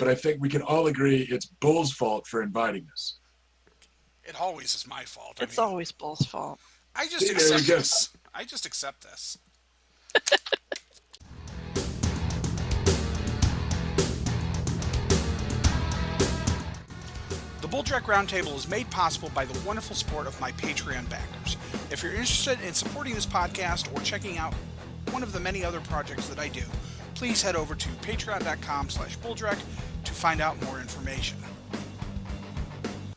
but I think we can all agree it's Bull's fault for inviting us. It always is my fault. It's always Bull's fault. I just See, there we accept go. this. I just accept this. The Bulldrek Round Table is made possible by the wonderful support of my Patreon backers. If you're interested in supporting this podcast or checking out one of the many other projects that I do, please head over to patreon.com/Bulldrek to find out more information.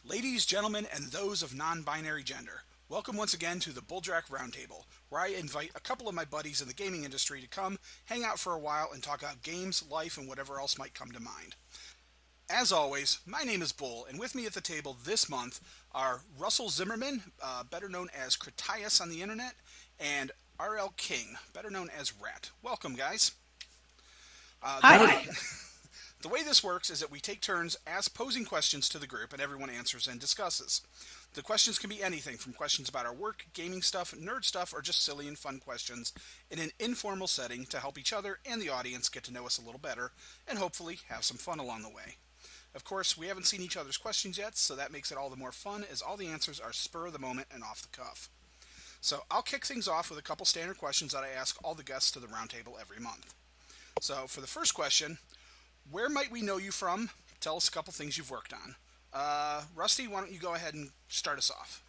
Ladies, gentlemen, and those of non-binary gender, welcome once again to the Bulldrek Round Table, where I invite a couple of my buddies in the gaming industry to come, hang out for a while, and talk about games, life, and whatever else might come to mind. As always, my name is Bull, and with me at the table this month are Russell Zimmerman, better known as Critias on the internet, and R.L. King, better known as Rat. Welcome, guys. Hi. The way this works is that we take turns posing questions to the group, and everyone answers and discusses. The questions can be anything from questions about our work, gaming stuff, nerd stuff, or just silly and fun questions in an informal setting to help each other and the audience get to know us a little better, and hopefully have some fun along the way. Of course, we haven't seen each other's questions yet, so that makes it all the more fun as all the answers are spur of the moment and off the cuff. So I'll kick things off with a couple standard questions that I ask all the guests to the roundtable every month. So for the first question, where might we know you from? Tell us a couple things you've worked on. Rusty, why don't you go ahead and start us off?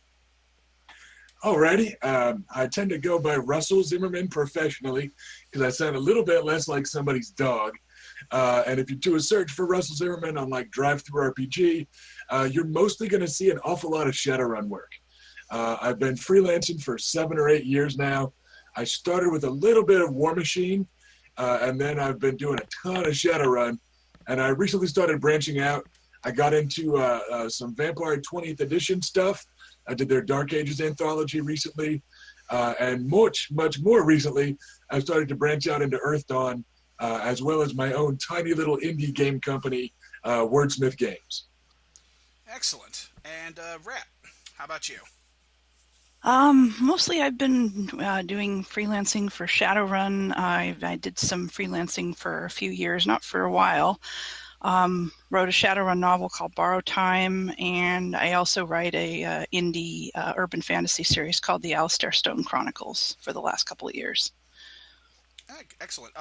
Alrighty. I tend to go by Russell Zimmerman professionally because I sound a little bit less like somebody's dog. And if you do a search for Russell Zimmerman on like Drive-Thru RPG, you're mostly going to see an awful lot of Shadowrun work. I've been freelancing for 7 or 8 years now. I started with a little bit of War Machine, and then I've been doing a ton of Shadowrun. And I recently started branching out. I got into some Vampire 20th Edition stuff. I did their Dark Ages anthology recently. And much more recently, I've started to branch out into Earth Dawn, as well as my own tiny little indie game company, Wordsmith Games. Excellent. And Rat, how about you? Mostly I've been doing freelancing for Shadowrun. I did some freelancing for a few years, not for a while. Wrote a Shadowrun novel called Borrow Time, and I also write a indie urban fantasy series called the Alistair Stone Chronicles for the last couple of years. Excellent.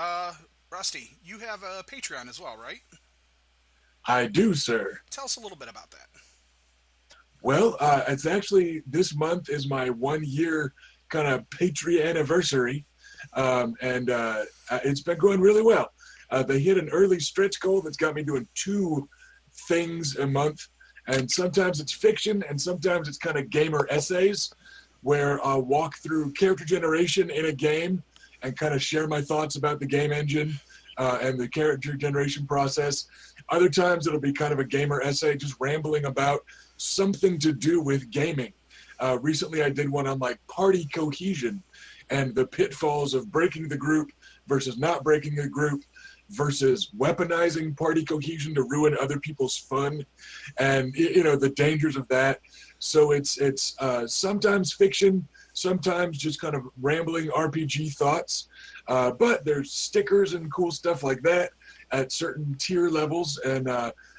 Rusty, you have a Patreon as well, right? I do, sir. Tell us a little bit about that. Well, it's actually, this month is my 1-year kind of Patreon anniversary, and it's been going really well. They hit an early stretch goal that's got me doing 2 things a month, and sometimes it's fiction, and sometimes it's kind of gamer essays, where I'll walk through character generation in a game and kind of share my thoughts about the game engine and the character generation process. Other times it'll be kind of a gamer essay, just rambling about something to do with gaming. Recently I did one on like party cohesion and the pitfalls of breaking the group versus not breaking the group versus weaponizing party cohesion to ruin other people's fun, and the dangers of that. So it's sometimes fiction, sometimes just kind of rambling RPG thoughts, but there's stickers and cool stuff like that at certain tier levels, and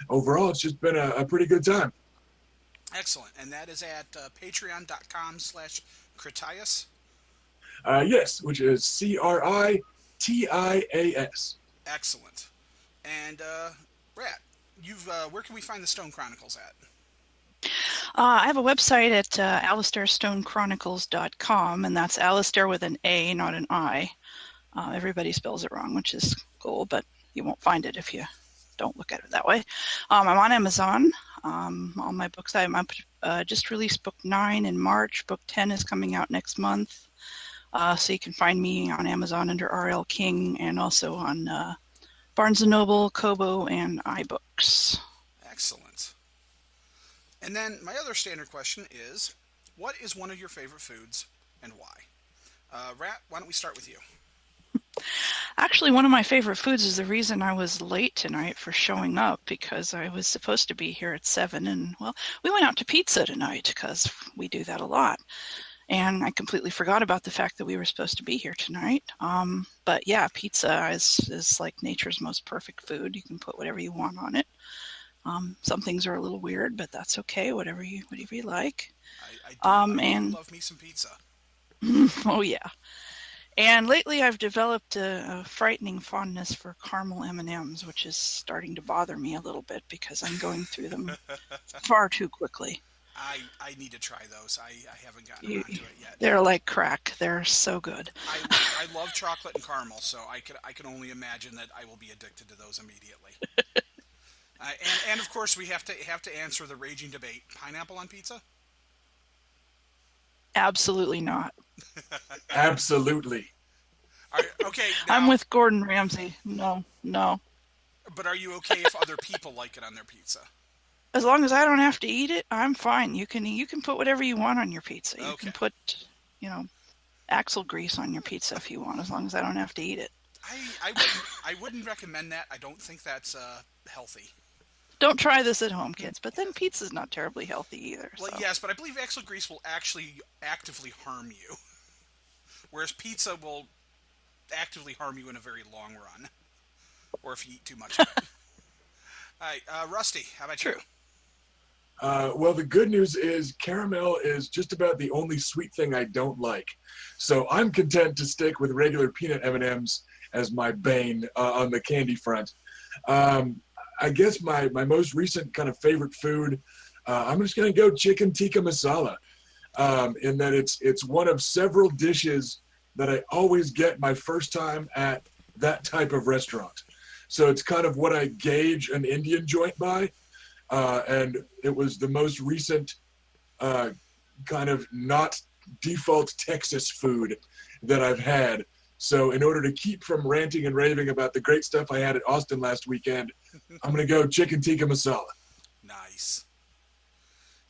overall it's just been a pretty good time. Excellent. And that is at patreon.com/Critias? Yes, which is Critias. Excellent. And Rat, where can we find the Stone Chronicles at? I have a website at AlistairStoneChronicles.com, and that's Alistair with an A, not an I. Everybody spells it wrong, which is cool, but you won't find it if you don't look at it that way. I'm on Amazon. All my books, I just released book 9 in March. Book 10 is coming out next month. So you can find me on Amazon under R.L. King, and also on Barnes & Noble, Kobo, and iBooks. Excellent. And then my other standard question is, what is one of your favorite foods and why? Rat, why don't we start with you? Actually, one of my favorite foods is the reason I was late tonight for showing up, because I was supposed to be here at 7, and, well, we went out to pizza tonight because we do that a lot. And I completely forgot about the fact that we were supposed to be here tonight. But yeah, pizza is like nature's most perfect food. You can put whatever you want on it. Some things are a little weird, but that's okay. Whatever you like. I do And love me some pizza. oh yeah. And lately, I've developed a frightening fondness for caramel M&Ms, which is starting to bother me a little bit because I'm going through them far too quickly. I need to try those. I haven't gotten around to it yet. They're like crack. They're so good. I love chocolate and caramel, so I can only imagine that I will be addicted to those immediately. And of course, we have to answer the raging debate: pineapple on pizza? Absolutely not. Absolutely. Okay. Now, I'm with Gordon Ramsay. No. But are you okay if other people like it on their pizza? As long as I don't have to eat it, I'm fine. You can put whatever you want on your pizza. You can put, axle grease on your pizza if you want, as long as I don't have to eat it. I wouldn't recommend that. I don't think that's healthy. Don't try this at home, kids. But then pizza's not terribly healthy either. Well, so. yes, but I believe axle grease will actually actively harm you, whereas pizza will actively harm you in a very long run, or if you eat too much of it. All right, Rusty, how about you? Well, the good news is caramel is just about the only sweet thing I don't like. So I'm content to stick with regular peanut M&Ms as my bane on the candy front. I guess my most recent kind of favorite food, I'm just going to go chicken tikka masala, in that it's one of several dishes that I always get my first time at that type of restaurant. So it's kind of what I gauge an Indian joint by. And it was the most recent kind of not default Texas food that I've had. So in order to keep from ranting and raving about the great stuff I had at Austin last weekend, I'm going to go chicken tikka masala. Nice.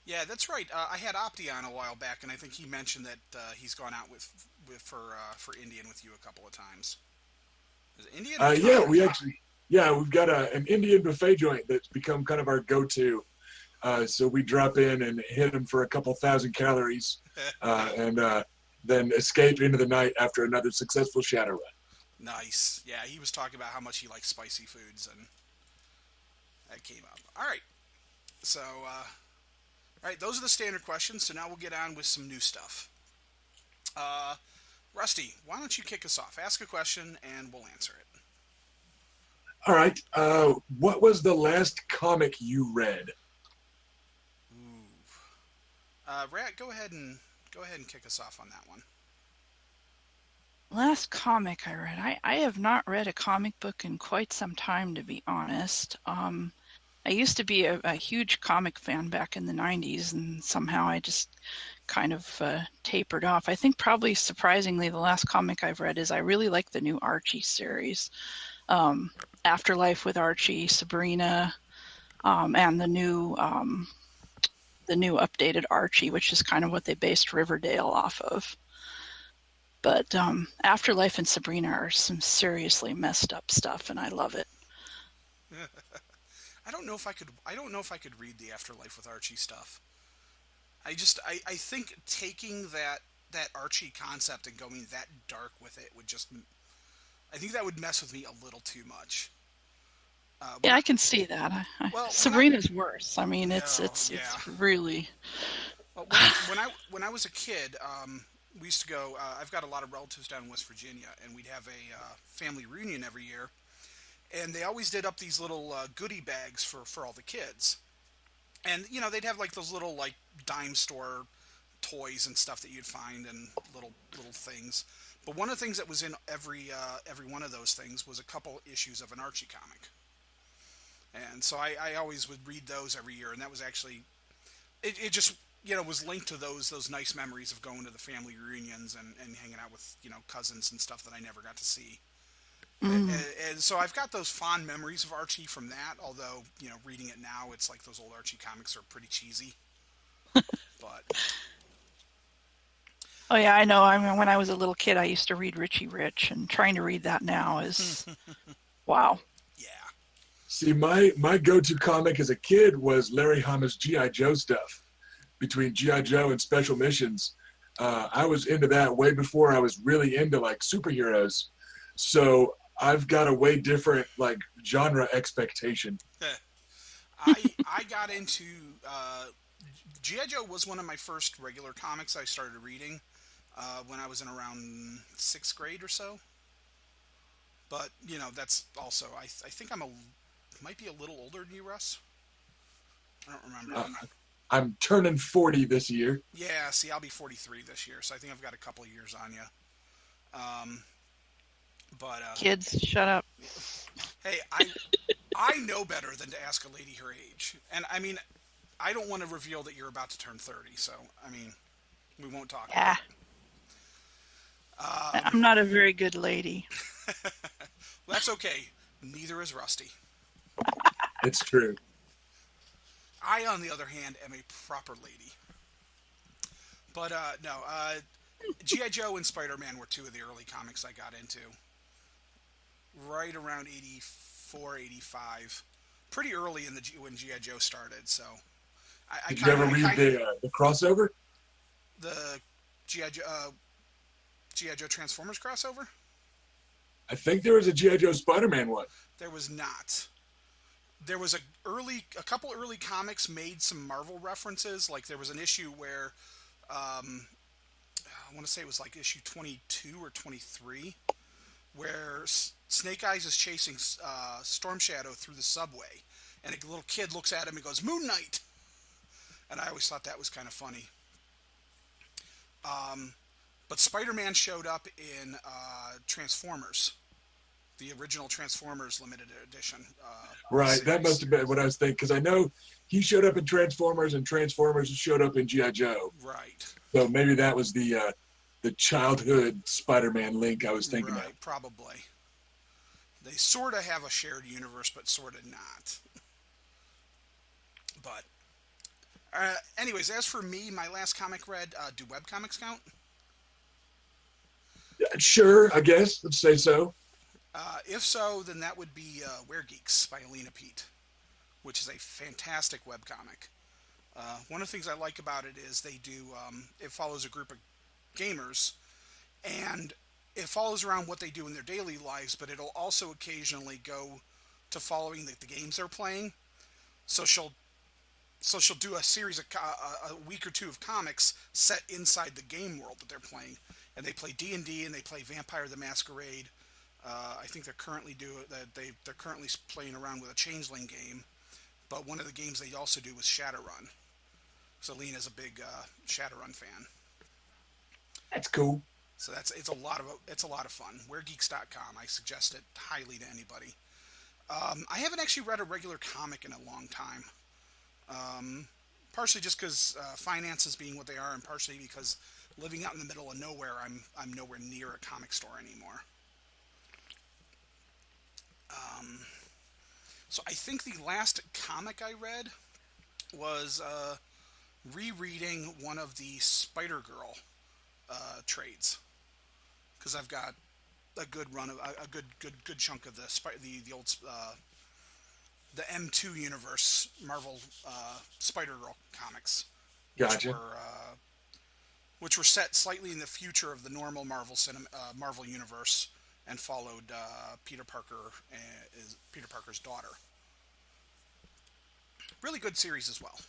Yeah, that's right. I had Opti on a while back, and I think he mentioned that he's gone out for Indian with you a couple of times. Is it Indian? We've got an Indian buffet joint that's become kind of our go-to. So we drop in and hit them for a couple thousand calories, and then escape into the night after another successful Shadowrun. Nice. Yeah, he was talking about how much he likes spicy foods, and that came up. All right. So, those are the standard questions. So now we'll get on with some new stuff. Rusty, why don't you kick us off? Ask a question, and we'll answer it. All right. What was the last comic you read? Ooh. Rat, go ahead and kick us off on that one. Last comic I read. I have not read a comic book in quite some time, to be honest. I used to be a huge comic fan back in the 90s, and somehow I just kind of tapered off. I think probably surprisingly the last comic I've read is I really like the new Archie series. Afterlife with Archie, Sabrina, and the new updated Archie, which is kind of what they based Riverdale off of. But Afterlife and Sabrina are some seriously messed up stuff, and I love it. I don't know if I could read the Afterlife with Archie stuff. I think taking that Archie concept and going that dark with it would just, I think that would mess with me a little too much. I can see that. Sabrina's worse. I mean, it's really. Well, when I was a kid, we used to go. I've got a lot of relatives down in West Virginia, and we'd have a family reunion every year, and they always did up these little goodie bags for all the kids, and they'd have like those little like dime store toys and stuff that you'd find and little things. But one of the things that was in every one of those things was a couple issues of an Archie comic. And so I always would read those every year, and that was actually, it just, was linked to those nice memories of going to the family reunions and hanging out with, cousins and stuff that I never got to see. And so I've got those fond memories of Archie from that, although, reading it now, it's like those old Archie comics are pretty cheesy. But... Oh, yeah, I know. I mean, when I was a little kid, I used to read Richie Rich, and trying to read that now is, wow. Yeah. See, my go-to comic as a kid was Larry Hama's G.I. Joe stuff. Between G.I. Joe and Special Missions, I was into that way before I was really into like superheroes. So I've got a way different like genre expectation. I got into GI Joe was one of my first regular comics I started reading when I was in around sixth grade or so. But that's also I think might be a little older than you, Russ. I don't remember. Uh, I'm turning 40 this year. Yeah, see, I'll be 43 this year, so I think I've got a couple of years on you. Um, but Kids, shut up. hey, I know better than to ask a lady her age, and I mean, I don't want to reveal that you're about to turn 30, so I mean, we won't talk Yeah, about it. I'm not a very good lady. That's okay. Neither is Rusty. It's true. I, on the other hand, am a proper lady. But no, G.I. Joe and Spider-Man were two of the early comics I got into. Right around 84, 85. Pretty early in when G.I. Joe started, so I Did you kind ever of read the crossover? the G.I. Joe Transformers crossover. I think there was a G.I. Joe Spider-Man one. There was not. There was a couple early comics made some Marvel references. Like there was an issue where I want to say it was like issue 22 or 23, where Snake Eyes is chasing Storm Shadow through the subway, and a little kid looks at him and goes, "Moon Knight," and I always thought that was kind of funny. But Spider-Man showed up in Transformers, the original Transformers limited edition. Right, that Series. must have been what I was thinking, because I know he showed up in Transformers, and Transformers showed up in G.I. Joe. Right. So maybe that was the childhood Spider-Man link I was thinking Right, of. probably. They sort of have a shared universe, but sort of not. But, anyways, as for me, my last comic read, do webcomics count? Yeah, sure, I guess. Let's say so. If so, then that would be Were Geeks by Alina Pete, which is a fantastic webcomic. One of the things I like about it is it follows a group of gamers, and it follows around what they do in their daily lives, but it'll also occasionally go to following the games they're playing. So she'll do a series of a week or two of comics set inside the game world that they're playing, and they play D&D and they play Vampire the Masquerade. I think they're currently they're currently playing around with a Changeling game, but one of the games they also do was Shadowrun. So Lena's a big Shadowrun fan. That's cool. So it's a lot of fun. WereGeeks.com. I suggest it highly to anybody. I haven't actually read a regular comic in a long time. Partially just because finances being what they are, and partially because living out in the middle of nowhere, I'm nowhere near a comic store anymore. So I think the last comic I read was rereading one of the Spider-Girl trades, because I've got a good run of a good chunk of the old the M2 universe Marvel Spider-Girl comics, Gotcha. which were set slightly in the future of the normal Marvel universe, and followed Peter Parker's daughter. Really good series as well.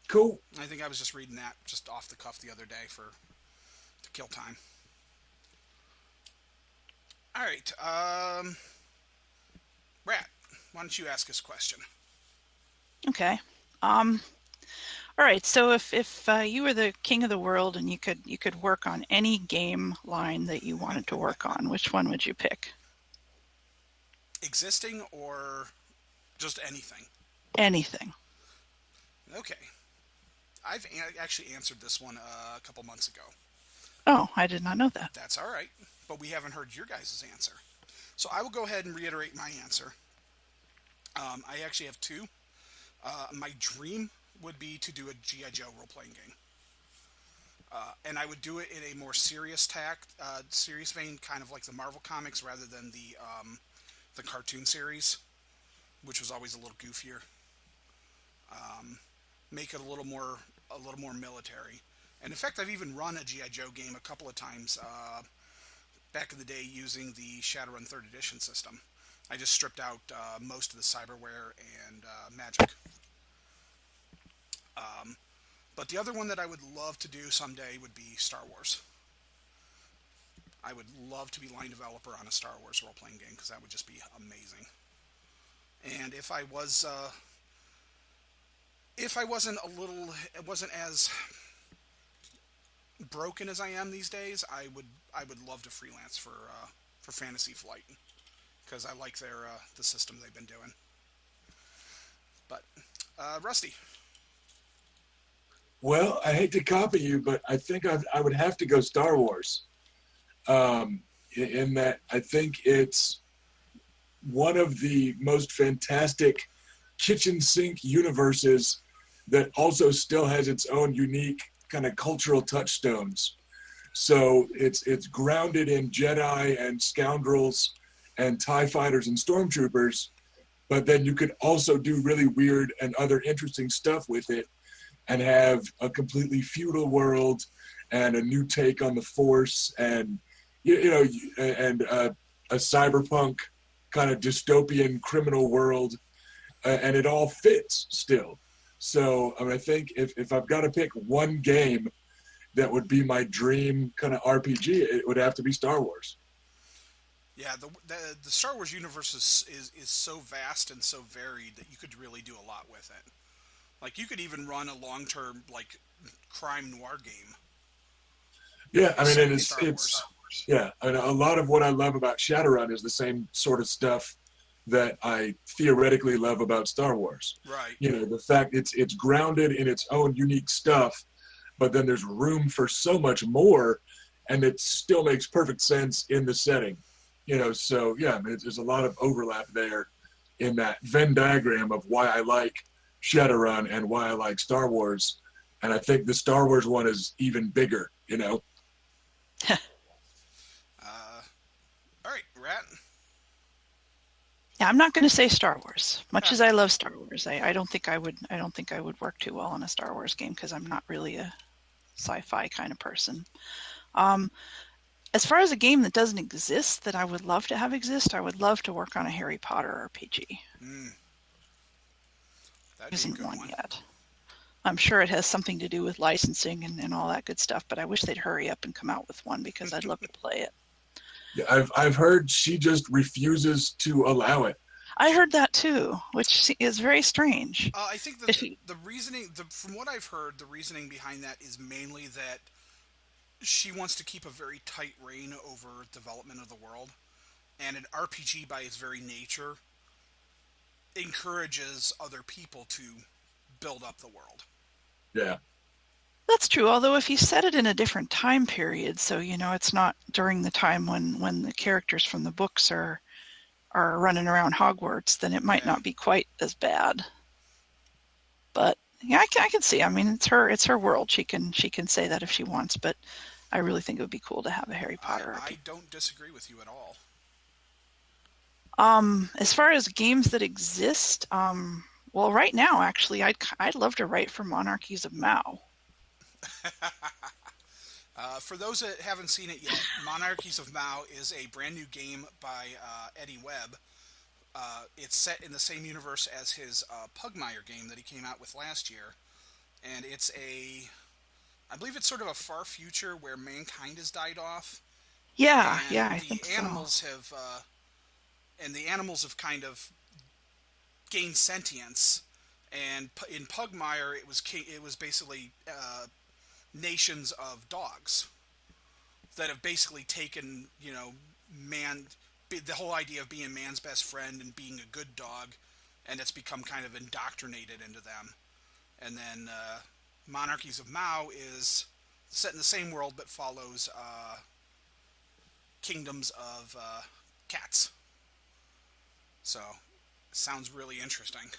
Cool. I think I was just reading that just off the cuff the other day to kill time. All right, Rat, why don't you ask us a question? Okay. All right. So if you were the king of the world and you could work on any game line that you wanted to work on, which one would you pick? Existing or just anything? Anything. Okay. I've actually answered this one a couple months ago. Oh, I did not know that. That's all right, but we haven't heard your guys' answer. So I will go ahead and reiterate my answer. I actually have two. My dream would be to do a G.I. Joe role-playing game. And I would do it in a more serious vein, kind of like the Marvel comics, rather than the cartoon series, which was always a little goofier. Make it a little more military, And in fact, I've even run a G.I. Joe game a couple of times back in the day using the Shadowrun 3rd Edition system. I just stripped out most of the cyberware and magic. But the other one that I would love to do someday would be Star Wars. I would love to be line developer on a Star Wars role-playing game because that would just be amazing. And if I wasn't as broken as I am these days, I would love to freelance for Fantasy Flight because I like the system they've been doing. But Rusty. Well, I hate to copy you, but I think I would have to go Star Wars. In that I think it's one of the most fantastic kitchen sink universes that also still has its own unique kind of cultural touchstones. So it's grounded in Jedi and scoundrels and TIE fighters and stormtroopers, but then you could also do really weird and other interesting stuff with it and have a completely feudal world and a new take on the Force and a cyberpunk kind of dystopian criminal world, and it all fits still. So I think if I've got to pick one game that would be my dream kind of RPG, it would have to be Star Wars. Yeah, the Star Wars universe is so vast and so varied that you could really do a lot with it. Like you could even run a long-term like crime noir game. Yeah, I mean, and Star Wars. Yeah, and a lot of what I love about Shadowrun is the same sort of stuff that I theoretically love about Star Wars. Right. The fact it's grounded in its own unique stuff, but then there's room for so much more, and it still makes perfect sense in the setting. So yeah, I mean, there's a lot of overlap there in that Venn diagram of why I like Shadowrun and why I like Star Wars, and I think the Star Wars one is even bigger. All right, Rat. Yeah, I'm not going to say Star Wars. Much as I love Star Wars, I don't think I would work too well on a Star Wars game because I'm not really a sci-fi kind of person. As far as a game that doesn't exist that I would love to have exist, I would love to work on a Harry Potter RPG. There isn't one yet. I'm sure it has something to do with licensing and all that good stuff, but I wish they'd hurry up and come out with one because I'd love to play it. Yeah, I've heard she just refuses to allow it. I heard that too, which is very strange. I think the reasoning, from what I've heard, the reasoning behind that is mainly that she wants to keep a very tight rein over development of the world, and an RPG by its very nature encourages other people to build up the world. Yeah. That's true, although if you set it in a different time period, so it's not during the time when the characters from the books are running around Hogwarts, then it might not be quite as bad. But yeah, I can see. I mean, it's her world. She can say that if she wants, but I really think it would be cool to have a Harry Potter. I don't disagree with you at all. As far as games that exist, well, right now, actually, I'd love to write for Monarchies of Mao. For those that haven't seen it yet, Monarchies of Mao is a brand new game by Eddie Webb. It's set in the same universe as his Pugmire game that he came out with last year, and I believe it's sort of a far future where mankind has died off. Yeah, I think so. The animals have kind of gained sentience, and in Pugmire it was basically nations of dogs that have basically taken the whole idea of being man's best friend and being a good dog, and it's become kind of indoctrinated into them. And then Monarchies of Mao is set in the same world but follows kingdoms of cats. So, sounds really interesting.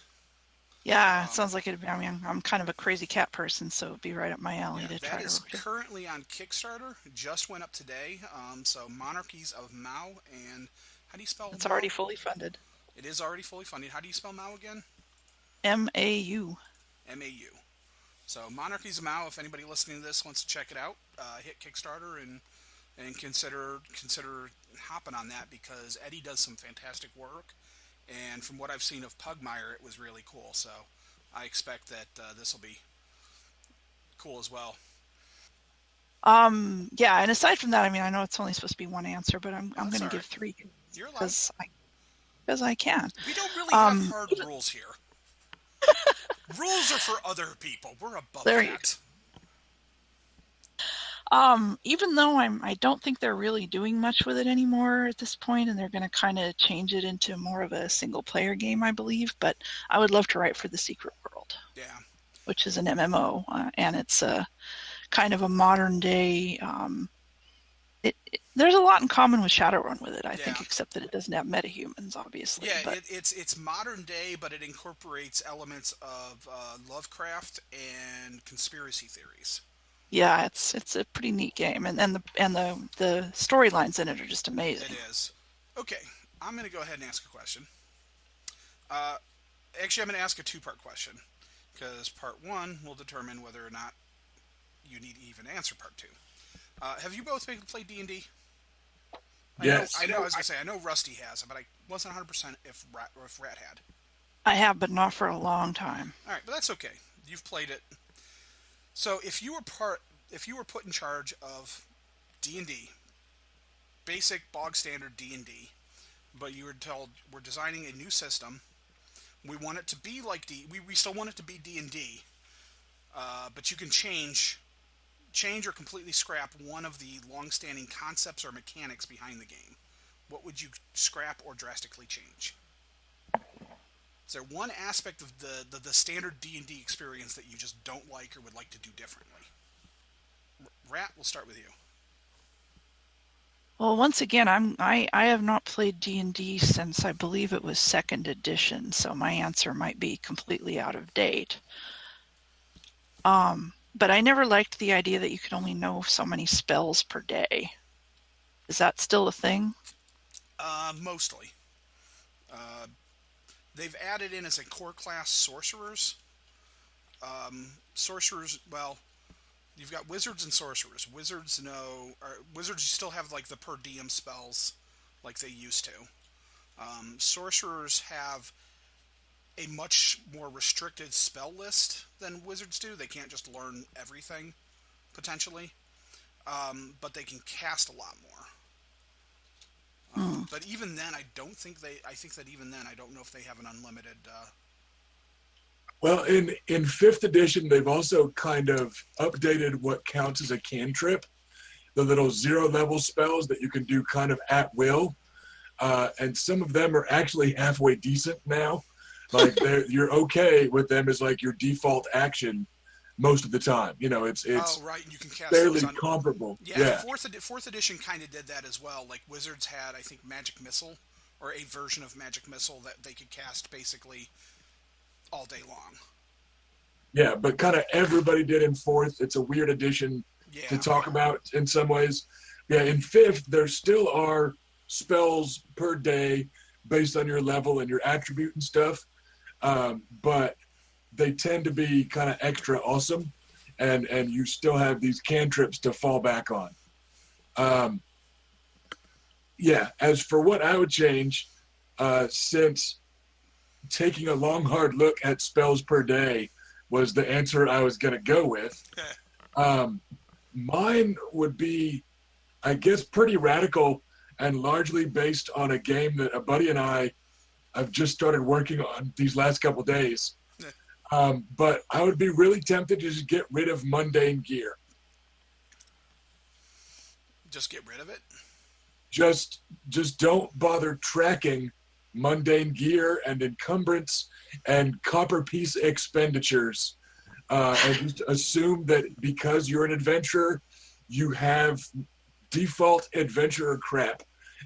Yeah, it sounds like it'd be. I mean, I'm kind of a crazy cat person, so it'd be right up my alley to try to. That is currently on Kickstarter. Just went up today. So Monarchies of Mao, and how do you spell? It's already fully funded. It is already fully funded. How do you spell Mao again? M-A-U. M-A-U. So Monarchies of Mao. If anybody listening to this wants to check it out, hit Kickstarter and consider hopping on that because Eddie does some fantastic work. And from what I've seen of Pugmire, it was really cool. So I expect that this will be cool as well. Yeah, and aside from that, I mean, I know it's only supposed to be one answer, but I'm going to give three You're allowed. Because I can. We don't really have hard rules here. Rules are for other people. We're above that. Even though I don't think they're really doing much with it anymore at this point, and they're going to kind of change it into more of a single-player game, I believe. But I would love to write for the Secret World, which is an MMO, and it's a kind of a modern day. There's a lot in common with Shadowrun with it, I think, except that it doesn't have metahumans, obviously. Yeah, but it's modern day, but it incorporates elements of Lovecraft and conspiracy theories. Yeah, it's a pretty neat game, and the storylines in it are just amazing. It is. Okay, I'm going to go ahead and ask a question. Actually, I'm going to ask a two-part question because part one will determine whether or not you need to even answer part two. Have you both played D&D? Yes. I know. I was going to say, I know Rusty has, but I wasn't 100% if Rat had. I have, but not for a long time. All right, but that's okay. You've played it. So if you were put in charge of D&D, basic bog standard D&D, but you were told we're designing a new system, we want it to be like we still want it to be D&D, but you can change or completely scrap one of the long-standing concepts or mechanics behind the game. What would you scrap or drastically change? Is there one aspect of the standard D&D experience that you just don't like or would like to do differently? Rat, we'll start with you. Well, once again, I have not played D&D since I believe it was 2nd edition, so my answer might be completely out of date. But I never liked the idea that you could only know so many spells per day. Is that still a thing? Mostly. They've added in as a core class sorcerers. Sorcerers, well, you've got wizards and sorcerers. Wizards still have like the per diem spells like they used to. Sorcerers have a much more restricted spell list than wizards do. They can't just learn everything, potentially. But they can cast a lot more. But even then, I think that even then, I don't know if they have an unlimited... Well, in 5th edition, they've also kind of updated what counts as a cantrip. The little 0-level spells that you can do kind of at will. And some of them are actually halfway decent now. Like, you're okay with them as like your default action most of the time. You know, it's right. You can cast fairly comparable. Yeah. Fourth edition kind of did that as well. Like Wizards had, I think, Magic Missile, or a version of Magic Missile that they could cast basically all day long. Yeah, but kind of everybody did in 4th. It's a weird edition to talk about in some ways. Yeah, in 5th, there still are spells per day based on your level and your attribute and stuff. But they tend to be kind of extra awesome, and you still have these cantrips to fall back on. Yeah, as for what I would change, since taking a long, hard look at spells per day was the answer I was going to go with, mine would be, I guess, pretty radical and largely based on a game that a buddy and I've just started working on these last couple days. But I would be really tempted to just get rid of mundane gear. Just get rid of it? Just don't bother tracking mundane gear and encumbrance and copper piece expenditures. And just assume that because you're an adventurer, you have default adventurer crap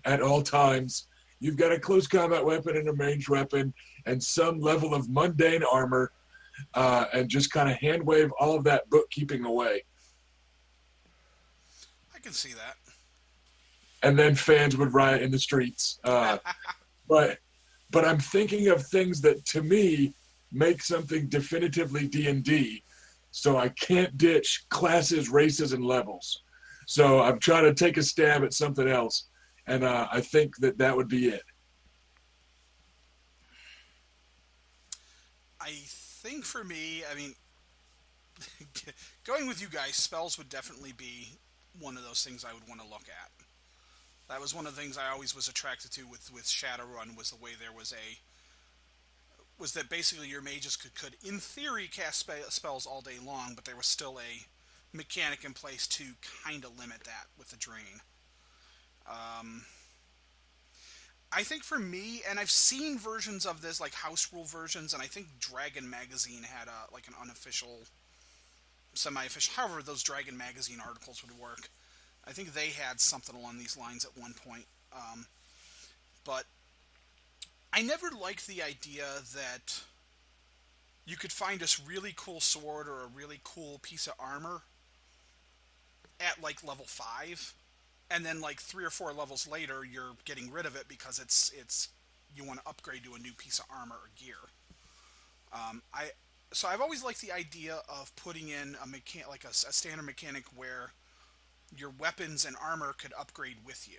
at all times. You've got a close combat weapon and a ranged weapon and some level of mundane armor. And just kind of hand wave all of that bookkeeping away. I can see that. And then fans would riot in the streets. But I'm thinking of things that, to me, make something definitively D&D. so I can't ditch classes, races, and levels. So I'm trying to take a stab at something else, and I think that would be it. I think for me, I mean, going with you guys, spells would definitely be one of those things I would want to look at. That was one of the things I always was attracted to with Shadowrun, was the way there was that basically your mages could in theory cast spells all day long, but there was still a mechanic in place to kind of limit that with the drain. I think for me, and I've seen versions of this, like house rule versions, and I think Dragon Magazine had like an unofficial, semi-official, however those Dragon Magazine articles would work. I think they had something along these lines at one point. But I never liked the idea that you could find this really cool sword or a really cool piece of armor at like level 5, and then like 3 or 4 levels later you're getting rid of it because it's you want to upgrade to a new piece of armor or gear. So I've always liked the idea of putting in a standard mechanic where your weapons and armor could upgrade with you.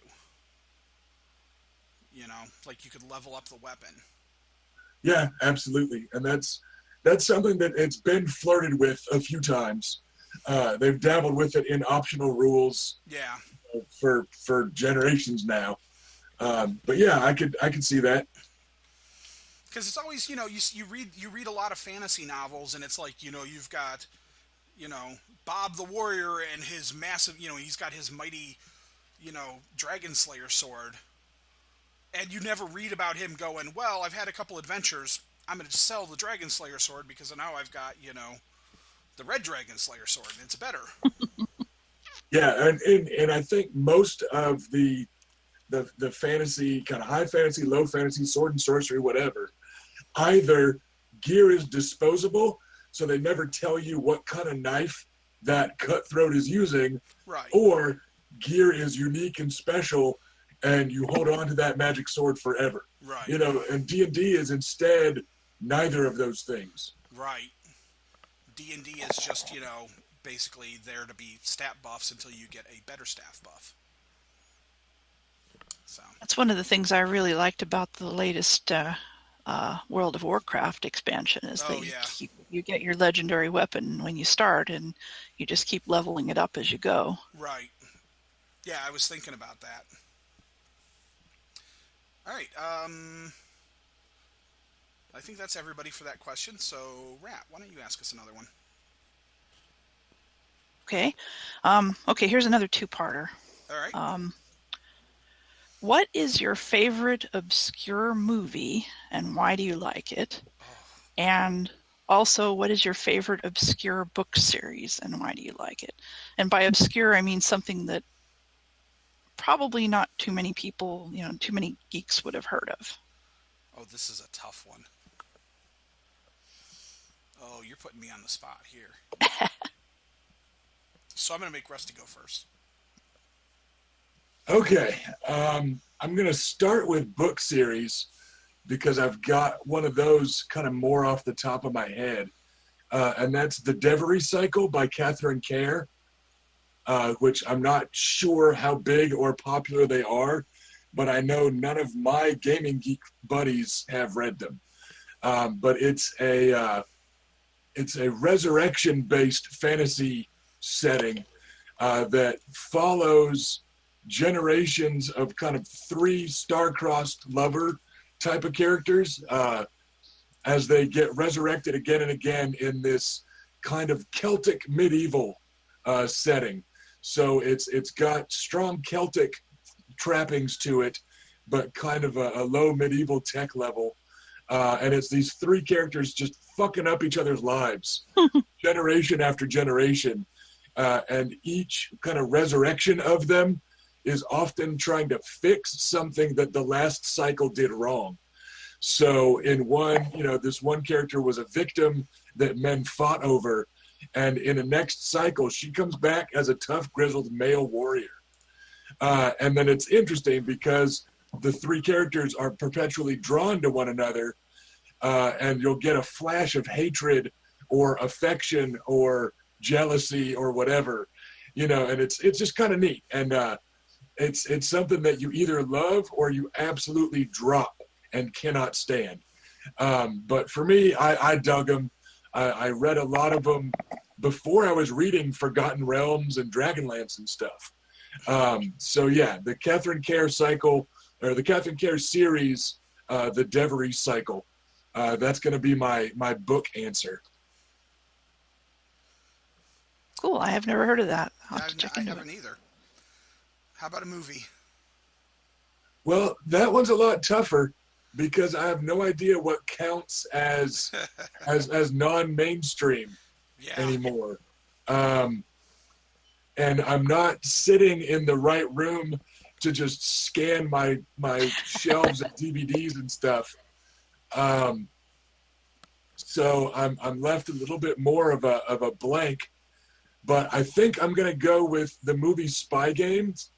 You know, like you could level up the weapon. Yeah, absolutely, and that's something that it's been flirted with a few times. They've dabbled with it in optional rules. Yeah. For generations now, but yeah, I could see that. Because it's always, you know, you read a lot of fantasy novels, and it's like, you know, you've got, you know, Bob the Warrior and his massive, you know, he's got his mighty, you know, Dragon Slayer sword, and you never read about him going, well, I've had a couple adventures, I'm going to sell the Dragon Slayer sword because now I've got, you know, the Red Dragon Slayer sword, and it's better. Yeah, and I think most of the fantasy, kind of high fantasy, low fantasy, sword and sorcery, whatever, either gear is disposable, so they never tell you what kind of knife that cutthroat is using, right, or gear is unique and special, and you hold on to that magic sword forever. right. You know, and D&D is instead neither of those things. Right. D&D is just, you know, basically there to be stat buffs until you get a better staff buff. So that's one of the things I really liked about the latest World of Warcraft expansion is you get your legendary weapon when you start, and you just keep leveling it up as you go. Right. Yeah, I was thinking about that. All right. I think that's everybody for that question. So, Rat, why don't you ask us another one? Okay. Okay, here's another two-parter. All right. What is your favorite obscure movie, and why do you like it? Oh. And also, what is your favorite obscure book series, and why do you like it? And by obscure, I mean something that probably not too many people, you know, too many geeks would have heard of. Oh, this is a tough one. Oh, you're putting me on the spot here. So I'm going to make Rusty go first. Okay, I'm going to start with book series because I've got one of those kind of more off the top of my head, and that's The Devery Cycle by Catherine Kerr, which I'm not sure how big or popular they are, but I know none of my gaming geek buddies have read them. But it's a resurrection-based fantasy setting that follows generations of kind of 3 star-crossed lover type of characters as they get resurrected again and again in this kind of Celtic medieval setting. So it's got strong Celtic trappings to it, but kind of a low medieval tech level. And it's these 3 characters just fucking up each other's lives generation after generation. And each kind of resurrection of them is often trying to fix something that the last cycle did wrong. So in one, you know, this one character was a victim that men fought over, and in the next cycle, she comes back as a tough, grizzled male warrior. And then it's interesting because the 3 characters are perpetually drawn to one another, and you'll get a flash of hatred or affection or jealousy or whatever, and it's just kind of neat. And it's something that you either love or you absolutely drop and cannot stand. But for me, I dug them. I read a lot of them before I was reading Forgotten Realms and Dragonlance and stuff. So yeah, the Catherine Kerr cycle, or the Catherine Kerr series, the Devery cycle, that's going to be my book answer. Cool. I have never heard of that. I'll have to check I into haven't it. either. How about a movie? Well, that one's a lot tougher because I have no idea what counts as non-mainstream Yeah. anymore. And I'm not sitting in the right room to just scan my shelves of DVDs and stuff. So I'm left a little bit more of a blank. But I think I'm gonna go with the movie Spy Games,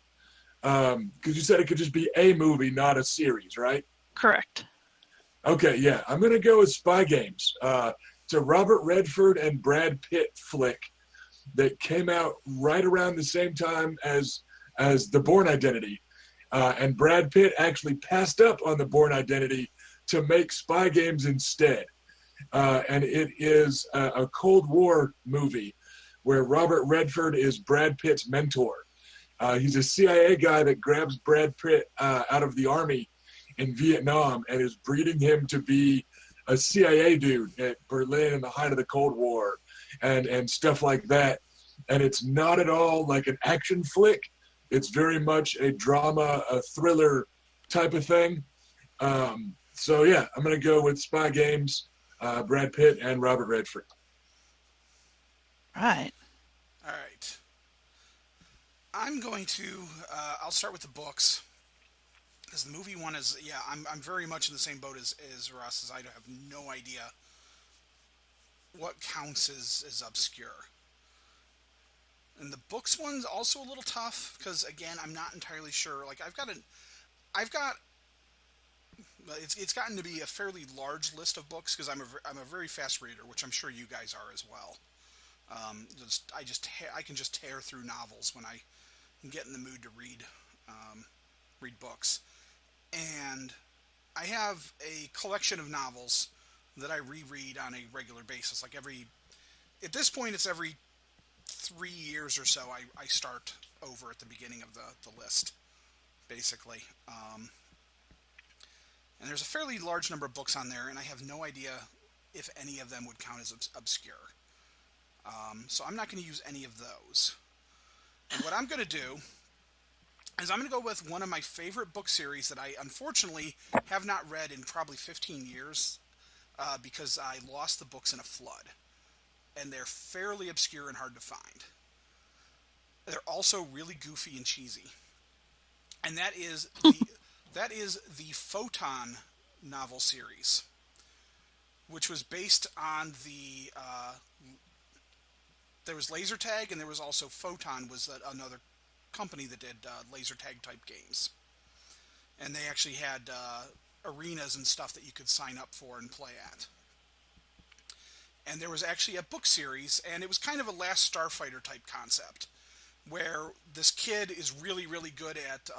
because you said it could just be a movie, not a series, right? Correct. Okay, yeah, I'm gonna go with Spy Games. It's a Robert Redford and Brad Pitt flick that came out right around the same time as The Bourne Identity, and Brad Pitt actually passed up on The Bourne Identity to make Spy Games instead. And it is a Cold War movie where Robert Redford is Brad Pitt's mentor. He's a CIA guy that grabs Brad Pitt out of the army in Vietnam and is breeding him to be a CIA dude at Berlin in the height of the Cold War and stuff like that. And it's not at all like an action flick. It's very much a drama, a thriller type of thing. So yeah, I'm going to go with Spy Games, Brad Pitt, and Robert Redford. Right. All right. I'm going to. I'll start with the books, because the movie one is. Yeah, I'm very much in the same boat as Russ. As I have no idea what counts as obscure. And the books one's also a little tough because again, I'm not entirely sure. Like I've got. It's gotten to be a fairly large list of books because I'm a very fast reader, which I'm sure you guys are as well. I can just tear through novels when I get in the mood to read books, and I have a collection of novels that I reread on a regular basis. Like at this point, it's every 3 years or so I start over at the beginning of the list, basically. And there's a fairly large number of books on there, and I have no idea if any of them would count as obscure. So I'm not going to use any of those. And what I'm going to do is I'm going to go with one of my favorite book series that I unfortunately have not read in probably 15 years because I lost the books in a flood. And they're fairly obscure and hard to find. They're also really goofy and cheesy. And that is the Photon novel series, which was based on there was laser tag, and there was also Photon was another company that did laser tag type games, and they actually had arenas and stuff that you could sign up for and play at. And there was actually a book series, and it was kind of a Last Starfighter type concept, where this kid is really, really good at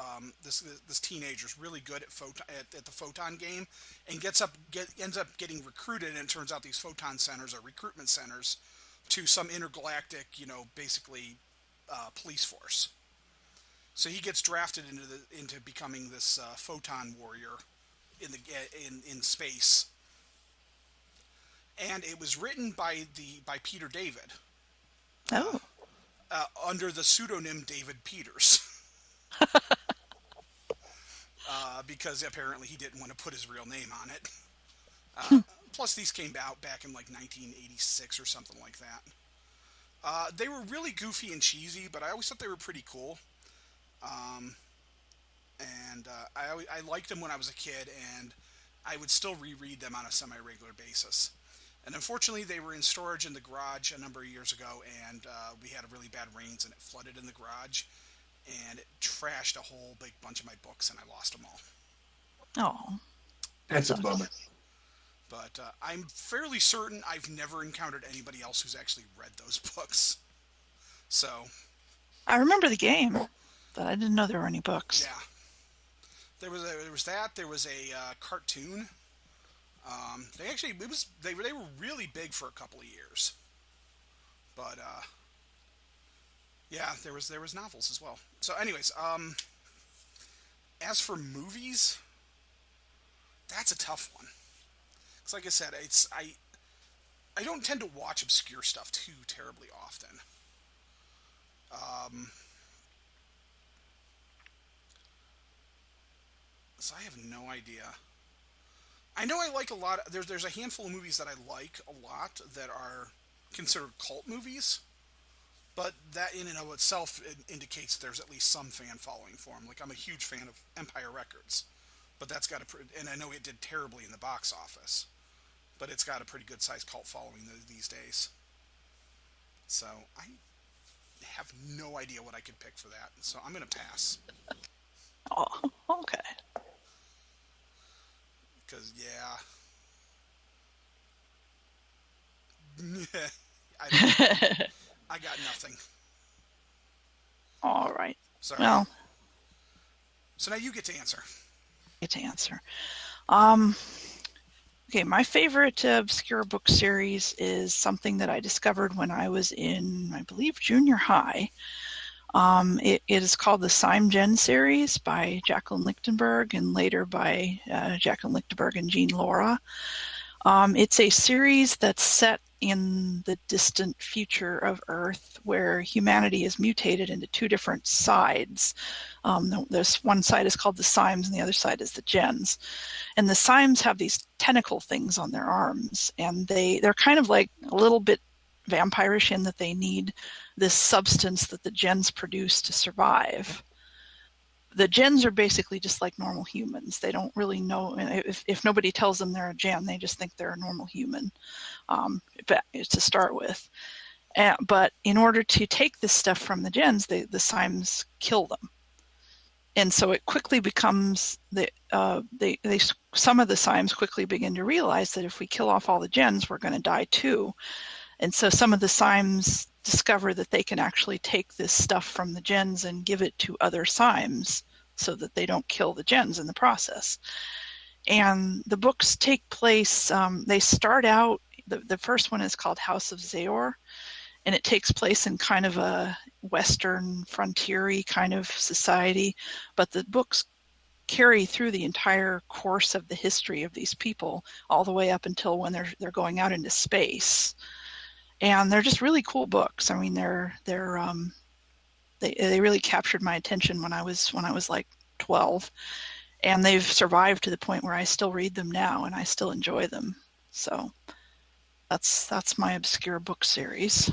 this teenager's really good at the Photon game, and ends up getting recruited, and it turns out these Photon centers are recruitment centers to some intergalactic, basically police force. So he gets drafted into becoming this Photon warrior in space. And it was written by Peter David. Oh. Under the pseudonym David Peters. Because apparently he didn't want to put his real name on it. Plus, these came out back in like 1986 or something like that. They were really goofy and cheesy, but I always thought they were pretty cool. And I liked them when I was a kid, and I would still reread them on a semi-regular basis. And unfortunately, they were in storage in the garage a number of years ago, and we had a really bad rains, and it flooded in the garage, and it trashed a whole big bunch of my books, and I lost them all. Oh. That's a bummer. But I'm fairly certain I've never encountered anybody else who's actually read those books. So, I remember the game, but I didn't know there were any books. yeah. There was that. There was a cartoon. They actually they were really big for a couple of years. But yeah, there was novels as well. So, anyways, as for movies, that's a tough one. Because, like I said, I don't tend to watch obscure stuff too terribly often. Um, so I have no idea. I know I like a lot. There's a handful of movies that I like a lot that are considered cult movies, but that in and of itself indicates there's at least some fan following for them. Like I'm a huge fan of Empire Records, but that's got and I know it did terribly in the box office, but it's got a pretty good sized cult following these days. So I have no idea what I could pick for that. So I'm gonna pass. Oh, okay. Because I got nothing. All right. Sorry. Well, so now you get to answer. get to answer. Okay, my favorite obscure book series is something that I discovered when I was in, I believe, junior high. It is called the Sim-Gen series by Jacqueline Lichtenberg and later by Jacqueline Lichtenberg and Jean Laura. It's a series that's set in the distant future of Earth where humanity is mutated into two different sides. This one side is called the Sims and the other side is the Gens. And the Sims have these tentacle things on their arms, and they're kind of like a little bit vampirish in that they need this substance that the Gens produce to survive. The Gens are basically just like normal humans. They don't really know. If nobody tells them they're a Gen, they just think they're a normal human to start with. But in order to take this stuff from the Gens, the Sims kill them. And so it quickly becomes some of the Sims quickly begin to realize that if we kill off all the Gens, we're going to die too. And so some of the Sims discover that they can actually take this stuff from the Gens and give it to other Sims so that they don't kill the Gens in the process. And the books take place, they start out, the first one is called House of Zaor, and it takes place in kind of a Western frontier-y kind of society, but the books carry through the entire course of the history of these people all the way up until when they're going out into space. And they're just really cool books. I mean, they really captured my attention when I was like 12, and they've survived to the point where I still read them now and I still enjoy them. So that's my obscure book series.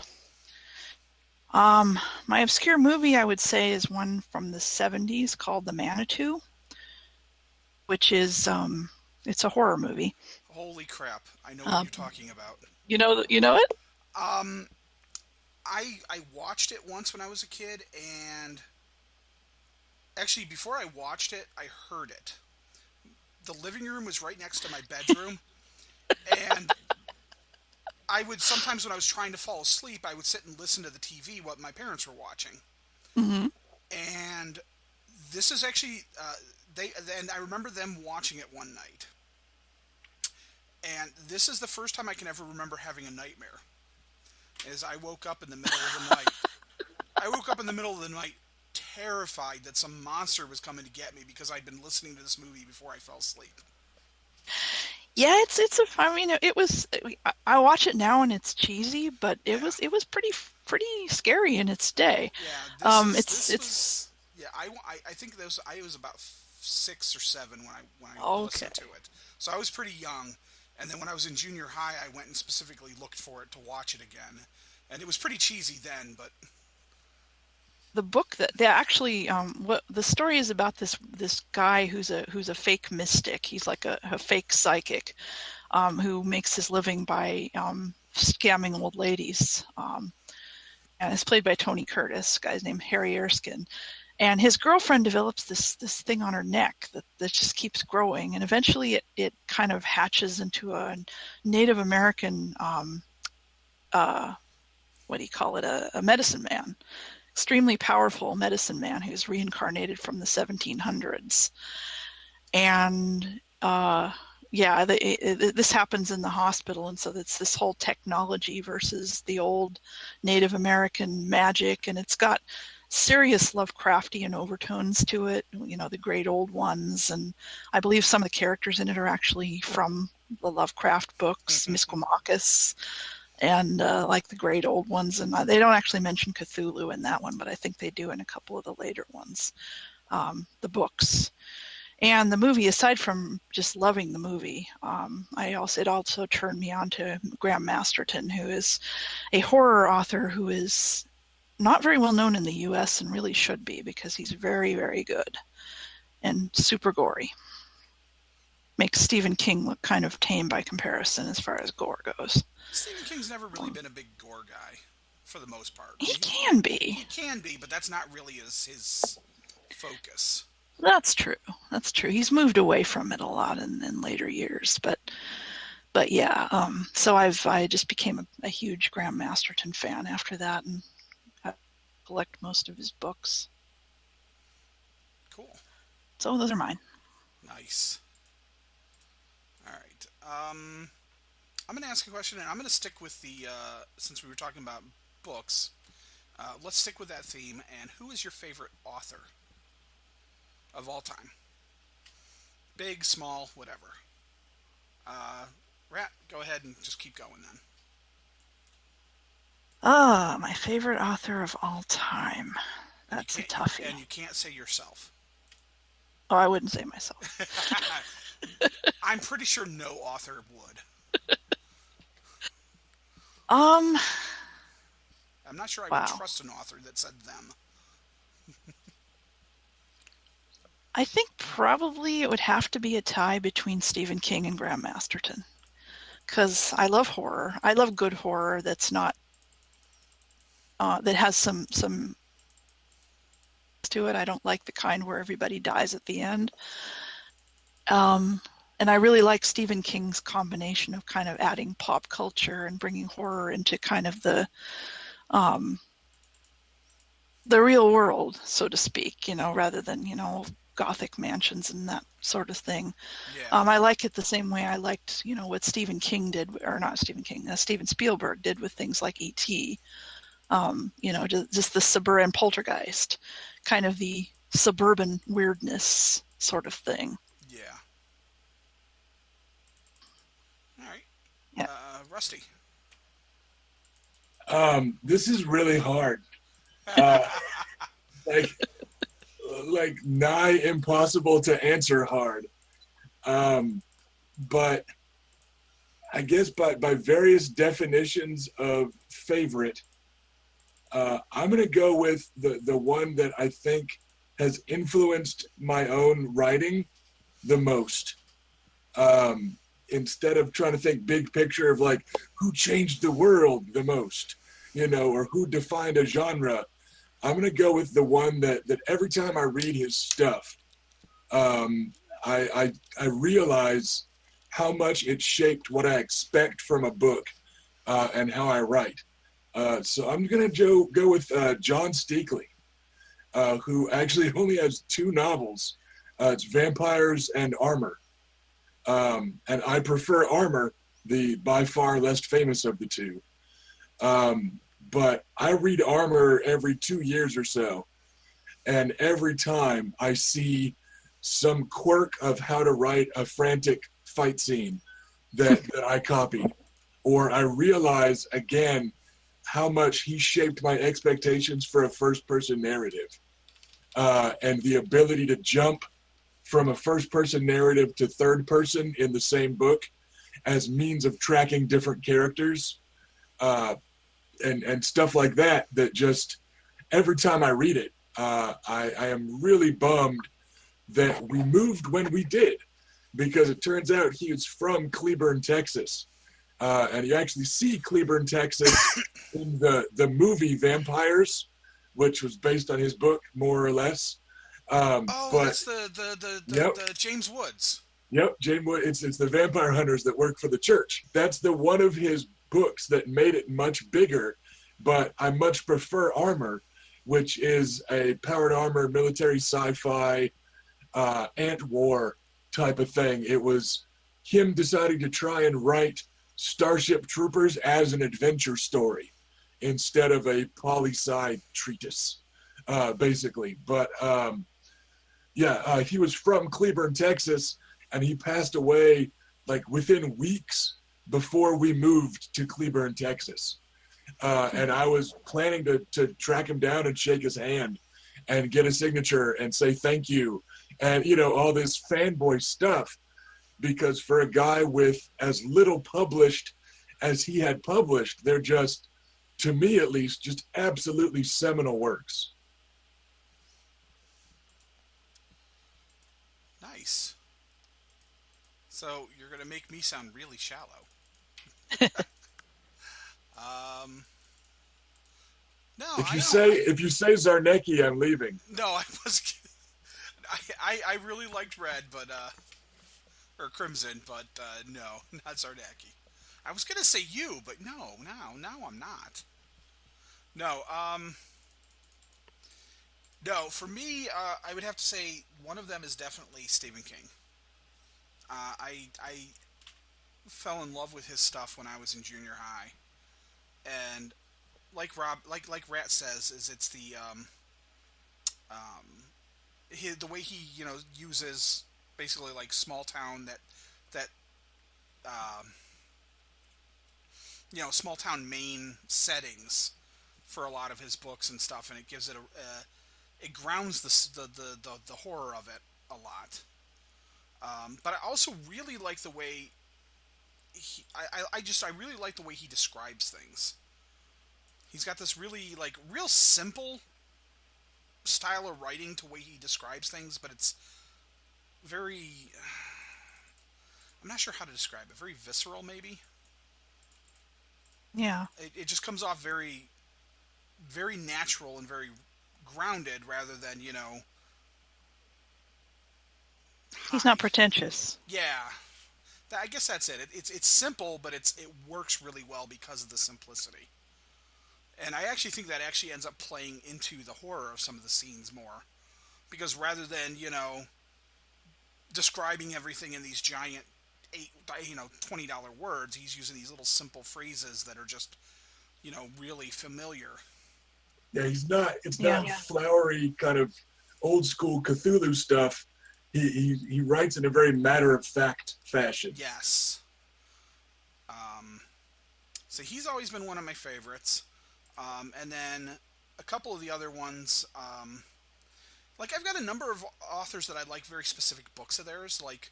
My obscure movie, I would say, is one from the 70s called The Manitou, which is it's a horror movie. Holy crap! I know what you're talking about. You know it? I watched it once when I was a kid, and actually before I watched it, I heard it. The living room was right next to my bedroom, and I would sometimes when I was trying to fall asleep, I would sit and listen to the TV what my parents were watching. Mm-hmm. And this is actually and I remember them watching it one night. And this is the first time I can ever remember having a nightmare. As I woke up in the middle of the night. I woke up in the middle of the night terrified that some monster was coming to get me because I'd been listening to this movie before I fell asleep. Yeah, it was. I watch it now and it's cheesy, but it was pretty scary in its day. Yeah, I think I was about 6 or 7 when I listened to it, so I was pretty young. And then when I was in junior high, I went and specifically looked for it to watch it again, and it was pretty cheesy then. But the book that they actually what the story is about this guy who's a fake mystic. He's like a fake psychic who makes his living by scamming old ladies. And it's played by Tony Curtis, a guy's named Harry Erskine. And his girlfriend develops this thing on her neck that just keeps growing, and eventually it kind of hatches into a Native American what do you call it, a medicine man, extremely powerful medicine man who's reincarnated from the 1700s. And this happens in the hospital, and so it's this whole technology versus the old Native American magic, and it's got serious Lovecraftian overtones to it, the great old ones, and I believe some of the characters in it are actually from the Lovecraft books, Miscomachus, and like the great old ones, and they don't actually mention Cthulhu in that one, but I think they do in a couple of the later ones, the books. And the movie, aside from just loving the movie, it also turned me on to Graham Masterton, who is a horror author who is not very well known in the US and really should be, because he's very, very good and super gory. Makes Stephen King look kind of tame by comparison as far as gore goes. Stephen King's never really been a big gore guy, for the most part. He can be. He can be, but that's not really his focus. That's true. He's moved away from it a lot in later years, but yeah. So I just became a huge Graham Masterton fan after that, and I collect most of his books. Cool. So those are mine. Nice. All right. I'm going to ask a question, and I'm going to stick with since we were talking about books, let's stick with that theme. And who is your favorite author of all time? Big, small, whatever. Rat, go ahead and just keep going then. My favorite author of all time. That's a toughie. And you can't say yourself. Oh, I wouldn't say myself. I'm pretty sure no author would. I'm not sure I would trust an author that said them. I think probably it would have to be a tie between Stephen King and Graham Masterton, because I love horror. I love good horror that's not that has some to it. I don't like the kind where everybody dies at the end. And I really like Stephen King's combination of kind of adding pop culture and bringing horror into kind of the real world, so to speak, rather than, Gothic mansions and that sort of thing. Yeah. I like it the same way I liked, what Stephen Spielberg did with things like E.T. Just the suburban Poltergeist, kind of the suburban weirdness sort of thing. Yeah. All right. Yeah. Rusty. This is really hard. Like nigh impossible to answer hard. But I guess by various definitions of favorite, I'm going to go with the one that I think has influenced my own writing the most. Instead of trying to think big picture of like who changed the world the most, or who defined a genre, I'm going to go with the one that every time I read his stuff, I realize how much it shaped what I expect from a book and how I write. So I'm going to go with John Steakley, who actually only has 2 novels. It's Vampires and Armor. And I prefer Armor, the by far less famous of the 2. But I read Armor every 2 years or so. And every time I see some quirk of how to write a frantic fight scene that I copied, or I realize again how much he shaped my expectations for a first-person narrative, and the ability to jump from a first-person narrative to third-person in the same book as means of tracking different characters, and stuff like that just every time I read it, I am really bummed that we moved when we did, because it turns out he is from Cleburne, Texas. And you actually see Cleburne, Texas in the movie Vampires, which was based on his book more or less. Oh, But that's yep, the James Woods. yep, Jane Wood. It's the vampire hunters that work for the church. That's the one of his books that made it much bigger. But I much prefer Armor, which is a powered armor military sci-fi ant war type of thing. It was him deciding to try and write Starship Troopers as an adventure story instead of a poli-sci treatise, basically. But he was from Cleburne, Texas, and he passed away like within weeks before we moved to Cleburne, Texas. And I was planning to track him down and shake his hand and get a signature and say thank you and, all this fanboy stuff. Because for a guy with as little published as he had published, they're just, to me at least, just absolutely seminal works. Nice. So you're going to make me sound really shallow. No, If I you don't. say Zarnecki, I'm leaving. No, I was. I really liked Red, but or Crimson, but no, not Zarnecki. I was gonna say you, but no, now I'm not. No, no. For me, I would have to say one of them is definitely Stephen King. I fell in love with his stuff when I was in junior high, and like Rob, like Rat says, is it's the way he uses basically like small town that um, small town Maine settings for a lot of his books and stuff, and it gives it it grounds the horror of it a lot. But I also really like the way I really like the way he describes things. He's got this really like real simple style of writing to way he describes things, but it's very I'm not sure how to describe it. Very visceral, maybe. Yeah. It just comes off very, very natural and very grounded, rather than He's high. not pretentious. Yeah, I guess that's it. It's simple, but it works really well because of the simplicity. And I actually think that actually ends up playing into the horror of some of the scenes more, because rather than describing everything in these giant $20 words, he's using these little simple phrases that are just really familiar. Yeah, it's Yeah. not flowery kind of old school Cthulhu stuff. He writes in a very matter of fact fashion. Yes. So he's always been one of my favorites. And then a couple of the other ones, like I've got a number of authors that I like very specific books of theirs, like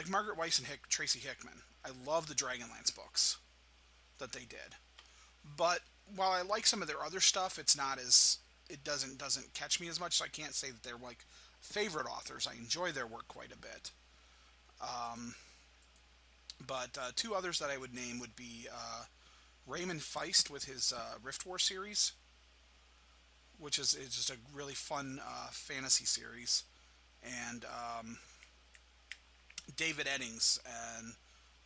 Margaret Weiss and Tracy Hickman. I love the Dragonlance books that they did. But while I like some of their other stuff, it doesn't catch me as much. So I can't say that they're like favorite authors. I enjoy their work quite a bit. But two others that I would name would be Raymond Feist with his Rift War series, which is just a really fun fantasy series, and David Eddings and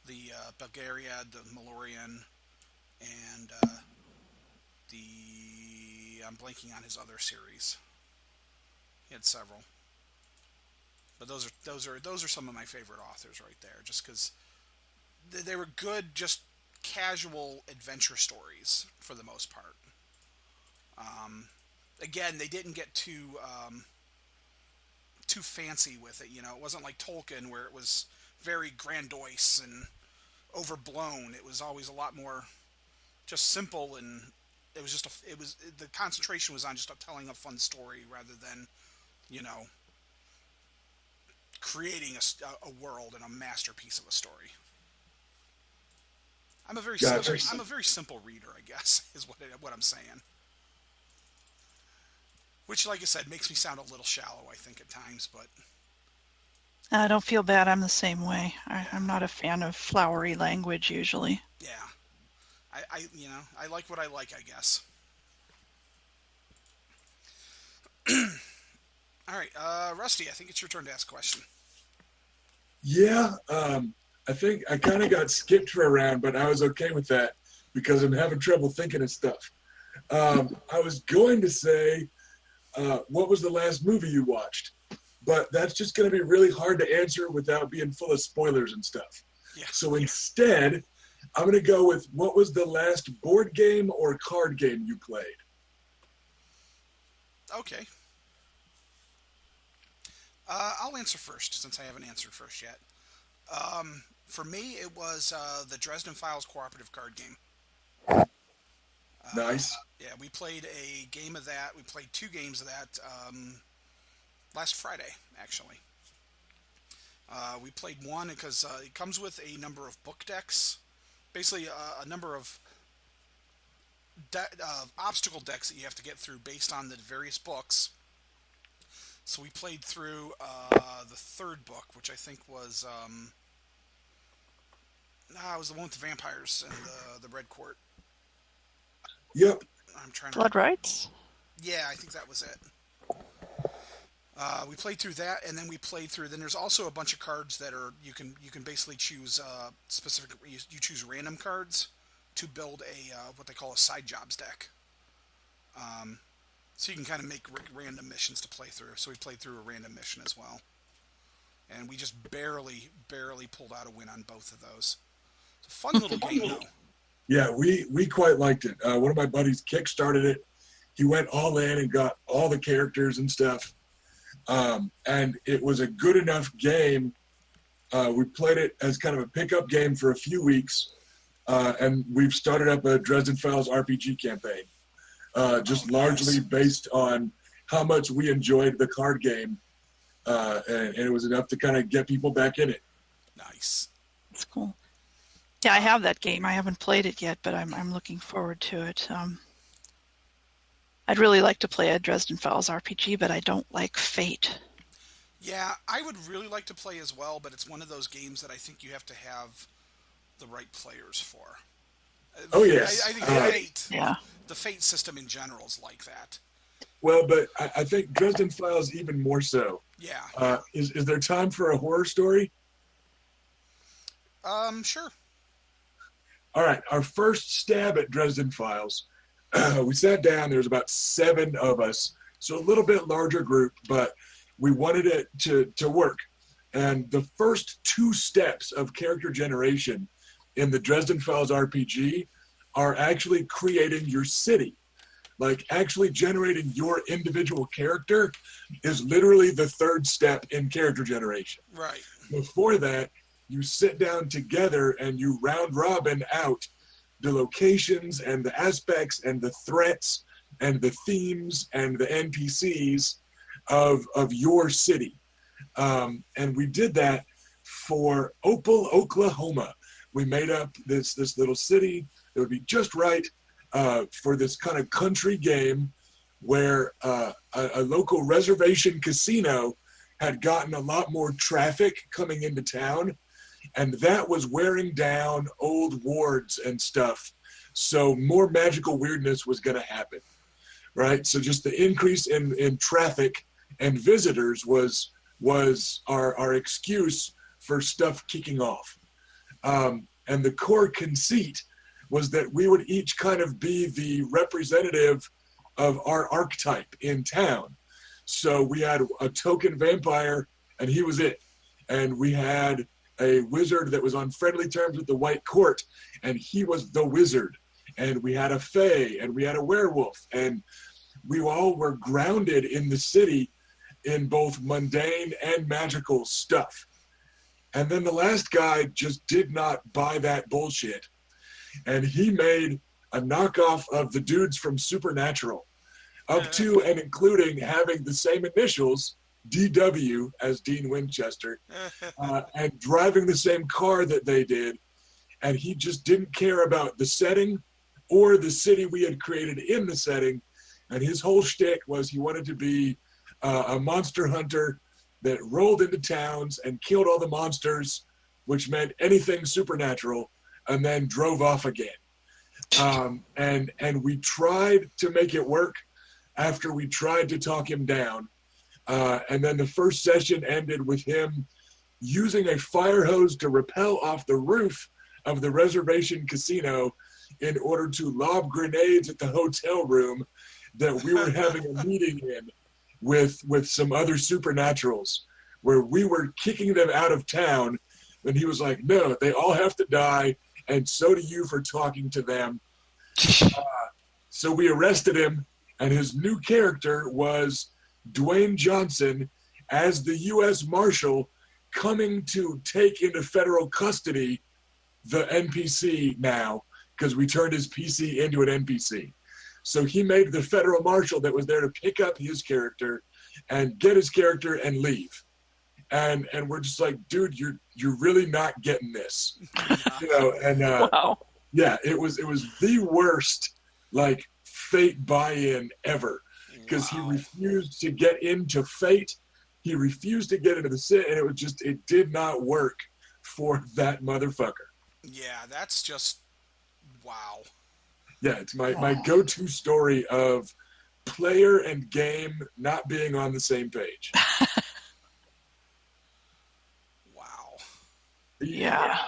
the Bulgaria, the Malorian, and I'm blanking on his other series. He had several, but those are some of my favorite authors right there, just because they were good, just casual adventure stories for the most part. Again, they didn't get too fancy with it. It wasn't like Tolkien where it was very grandiose and overblown. It was always a lot more just simple, and the concentration was on just telling a fun story rather than creating a world and a masterpiece of a story. I'm a very Gotcha. simple reader, I guess, is what I'm saying. Which, like I said, makes me sound a little shallow, I think, at times, but I don't feel bad. I'm the same way. I'm not a fan of flowery language usually. yeah. I like what I like, I guess. All right, Rusty, I think it's your turn to ask a question. Yeah, I think I kind of got skipped for a round, but I was okay with that because I'm having trouble thinking of stuff. I was going to say, what was the last movie you watched? But that's just going to be really hard to answer without being full of spoilers and stuff. Yeah. So instead, I'm going to go with what was the last board game or card game you played? Okay. I'll answer first since I haven't answered first yet. For me, it was the Dresden Files cooperative card game. Nice. Yeah, we played a game of that. We played 2 games of that last Friday, actually. We played one because it comes with a number of book decks, basically a number of obstacle decks that you have to get through based on the various books. So we played through the 3rd book, which I think was it was the one with the vampires and the Red Court. Yep. I'm trying Blood Rights? Yeah, I think that was it. We played through that, and then we played through. Then there's also a bunch of cards that are you can basically choose specific. You choose random cards to build a what they call a side jobs deck. So you can kind of make random missions to play through. So we played through a random mission as well, and we just barely pulled out a win on both of those. It's a fun little game though. Yeah, we quite liked it. One of my buddies kickstarted it. He went all in and got all the characters and stuff. And it was a good enough game. We played it as kind of a pickup game for a few weeks. And we've started up a Dresden Files RPG campaign. Largely based on how much we enjoyed the card game. And it was enough to kind of get people back in it. Nice. That's cool. Yeah, I have that game. I haven't played it yet, but I'm looking forward to it. I'd really like to play a Dresden Files RPG, but I don't like Fate. Yeah, I would really like to play as well, but it's one of those games that I think you have to have the right players for. Oh, yes. I think Fate, yeah. The Fate system in general is like that. Well, but I think Dresden Files even more so. Yeah. Is there time for a horror story? Sure. All right, our first stab at Dresden Files, we sat down, there was about 7 of us, so a little bit larger group, but we wanted it to work. And the first 2 steps of character generation in the Dresden Files RPG are actually creating your city. Like actually generating your individual character is literally the 3rd step in character generation. Right. Before that, you sit down together and you round robin out the locations and the aspects and the threats and the themes and the NPCs of your city. And we did that for Opal, Oklahoma. We made up this little city that would be just right for this kind of country game where a local reservation casino had gotten a lot more traffic coming into town. And that was wearing down old wards and stuff. So more magical weirdness was going to happen, right? So just the increase in traffic and visitors was our excuse for stuff kicking off. And the core conceit was that we would each kind of be the representative of our archetype in town. So we had a token vampire, and he was it. And we had a wizard that was on friendly terms with the White Court, and he was the wizard. And we had a fae, and we had a werewolf, and we all were grounded in the city in both mundane and magical stuff. And then the last guy just did not buy that bullshit, and he made a knockoff of the dudes from Supernatural, up to and including having the same initials, DW, as Dean Winchester, and driving the same car that they did. And he just didn't care about the setting or the city we had created in the setting. And his whole shtick was he wanted to be a monster hunter that rolled into towns and killed all the monsters, which meant anything supernatural, and then drove off again. And we tried to make it work, after we tried to talk him down. And then the first session ended with him using a fire hose to rappel off the roof of the reservation casino in order to lob grenades at the hotel room that we were having a meeting in with some other supernaturals, where we were kicking them out of town. And he was like, no, they all have to die, and so do you for talking to them. So we arrested him, and his new character was Dwayne Johnson as the U.S. Marshal coming to take into federal custody the NPC now, because we turned his PC into an NPC. So he made the federal marshal that was there to pick up his character and get his character and leave. And we're just like, dude, you're really not getting this. Wow. Yeah, it was the worst like Fate buy-in ever, because he refused to get into Fate. He refused to get into the Sit, and it did not work for that motherfucker. Yeah, that's just wow. Yeah, it's my go-to story of player and game not being on the same page. Wow. Yeah.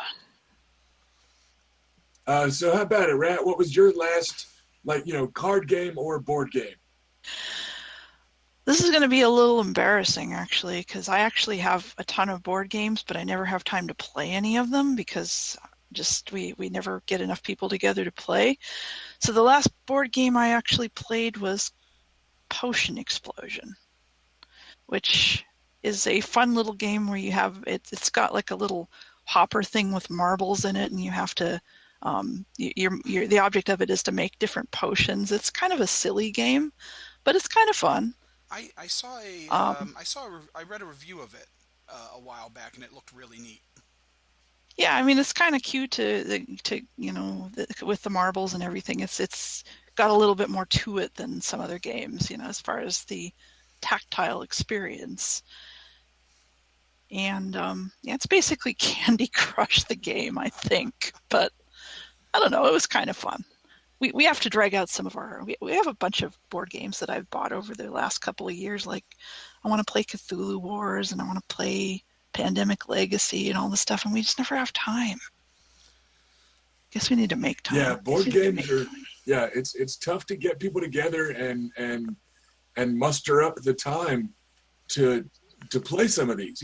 So how about it, Rat? What was your last, card game or board game? This is going to be a little embarrassing, actually, because I actually have a ton of board games, but I never have time to play any of them because we never get enough people together to play. So the last board game I actually played was Potion Explosion, which is a fun little game where you have it's got like a little hopper thing with marbles in it, and you have to the object of it is to make different potions. It's kind of a silly game, but it's kind of fun. I read a review of it a while back, and it looked really neat. Yeah, I mean it's kind of cute with the marbles and everything. It's got a little bit more to it than some other games, as far as the tactile experience. And it's basically Candy Crush the game, I think. But I don't know, it was kind of fun. We have to drag out some of we have a bunch of board games that I've bought over the last couple of years. Like I want to play Cthulhu Wars, and I want to play Pandemic Legacy and all this stuff, and we just never have time. Guess we need to make time. Yeah, board games are it's tough to get people together and muster up the time to play some of these.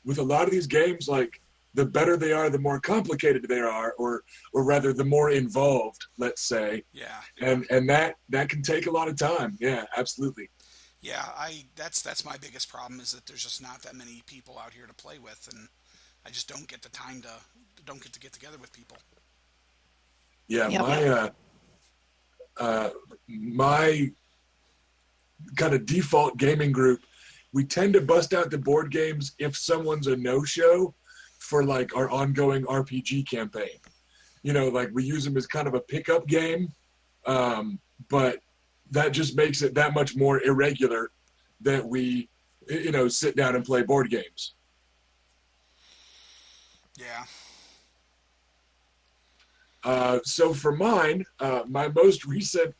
With a lot of these games, like the better they are, the more complicated they are, or rather the more involved, let's say. Yeah. And that can take a lot of time. Yeah, absolutely. Yeah, that's my biggest problem, is that there's just not that many people out here to play with, and I just don't get the time to get together with people. Yeah, yep. my kind of default gaming group, we tend to bust out the board games if someone's a no-show for like our ongoing RPG campaign. Like we use them as kind of a pickup game, but that just makes it that much more irregular that we, sit down and play board games. Yeah. So for mine, my most recent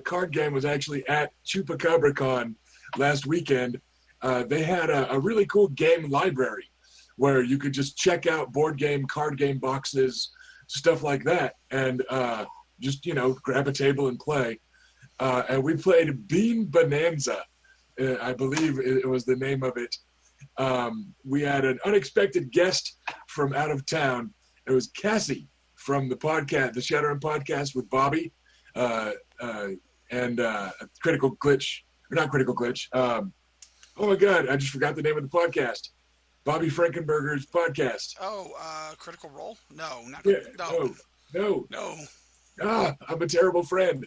card game was actually at ChupacabraCon last weekend. They had a really cool game library where you could just check out board game, card game boxes, stuff like that, and just, grab a table and play. And we played Bean Bonanza, I believe it was the name of it. We had an unexpected guest from out of town. It was Cassie from the podcast, the Shadowrun podcast with Bobby, and Critical Glitch, or not Critical Glitch. Oh my God, I just forgot the name of the podcast. Bobby Frankenberger's podcast. Oh, Critical Role? No, not No. No. I'm a terrible friend.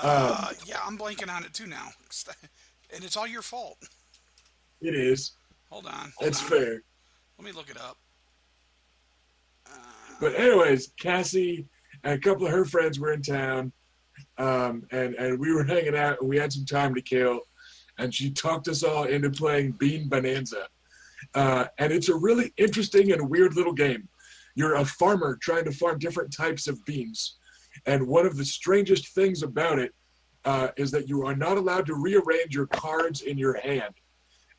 Yeah, I'm blanking on it too now. And it's all your fault. It is. Hold on. That's fair. Let me look it up. But anyways, Cassie and a couple of her friends were in town, and we were hanging out, and we had some time to kill, and she talked us all into playing Bean Bonanza. And it's a really interesting and weird little game. You're a farmer trying to farm different types of beans. And one of the strangest things about it is that you are not allowed to rearrange your cards in your hand.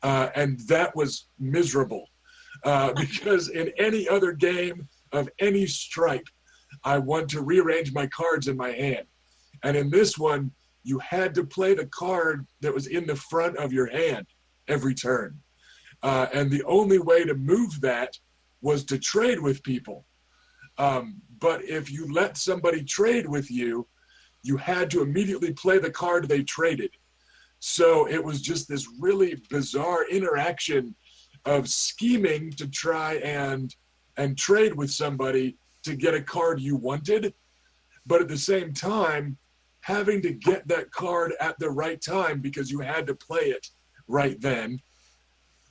And that was miserable because in any other game of any stripe, I want to rearrange my cards in my hand. And in this one, you had to play the card that was in the front of your hand every turn. And the only way to move that was to trade with people. But if you let somebody trade with you, you had to immediately play the card they traded. So it was just this really bizarre interaction of scheming to try and trade with somebody to get a card you wanted, but at the same time, having to get that card at the right time because you had to play it right then,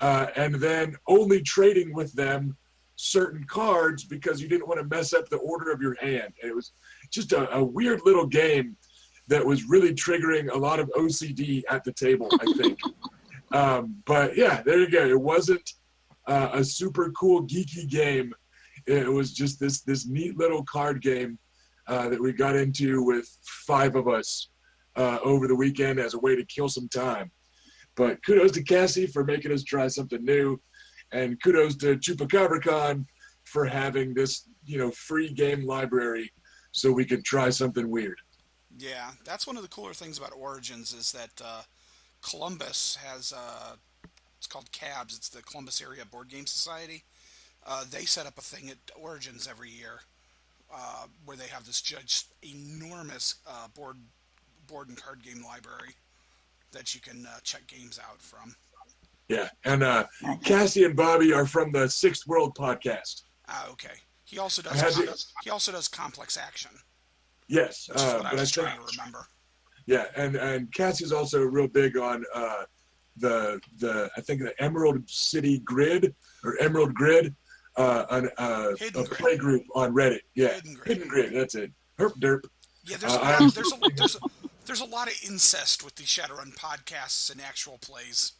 and then only trading with them certain cards because you didn't want to mess up the order of your hand. And it was just a weird little game that was really triggering a lot of OCD at the table, I think. But yeah, there you go. It wasn't a super cool geeky game. It was just this neat little card game that we got into with 5 of us over the weekend as a way to kill some time. But kudos to Cassie for making us try something new, and kudos to ChupacabraCon for having this, free game library so we could try something weird. Yeah, that's one of the cooler things about Origins is that Columbus has, it's called CABS, it's the Columbus Area Board Game Society. They set up a thing at Origins every year where they have this just enormous board and card game library that you can check games out from. Yeah, and Cassie and Bobby are from the Sixth World podcast. Okay. He also does Complex Action. Yes, which is what I was trying to remember. Yeah, and Cassie's also real big on the I think the Emerald City Grid or Emerald Grid, a play group on Reddit. Yeah, Hidden Grid. That's it. Herp derp. Yeah, there's a lot of incest with the Shadowrun podcasts and actual plays.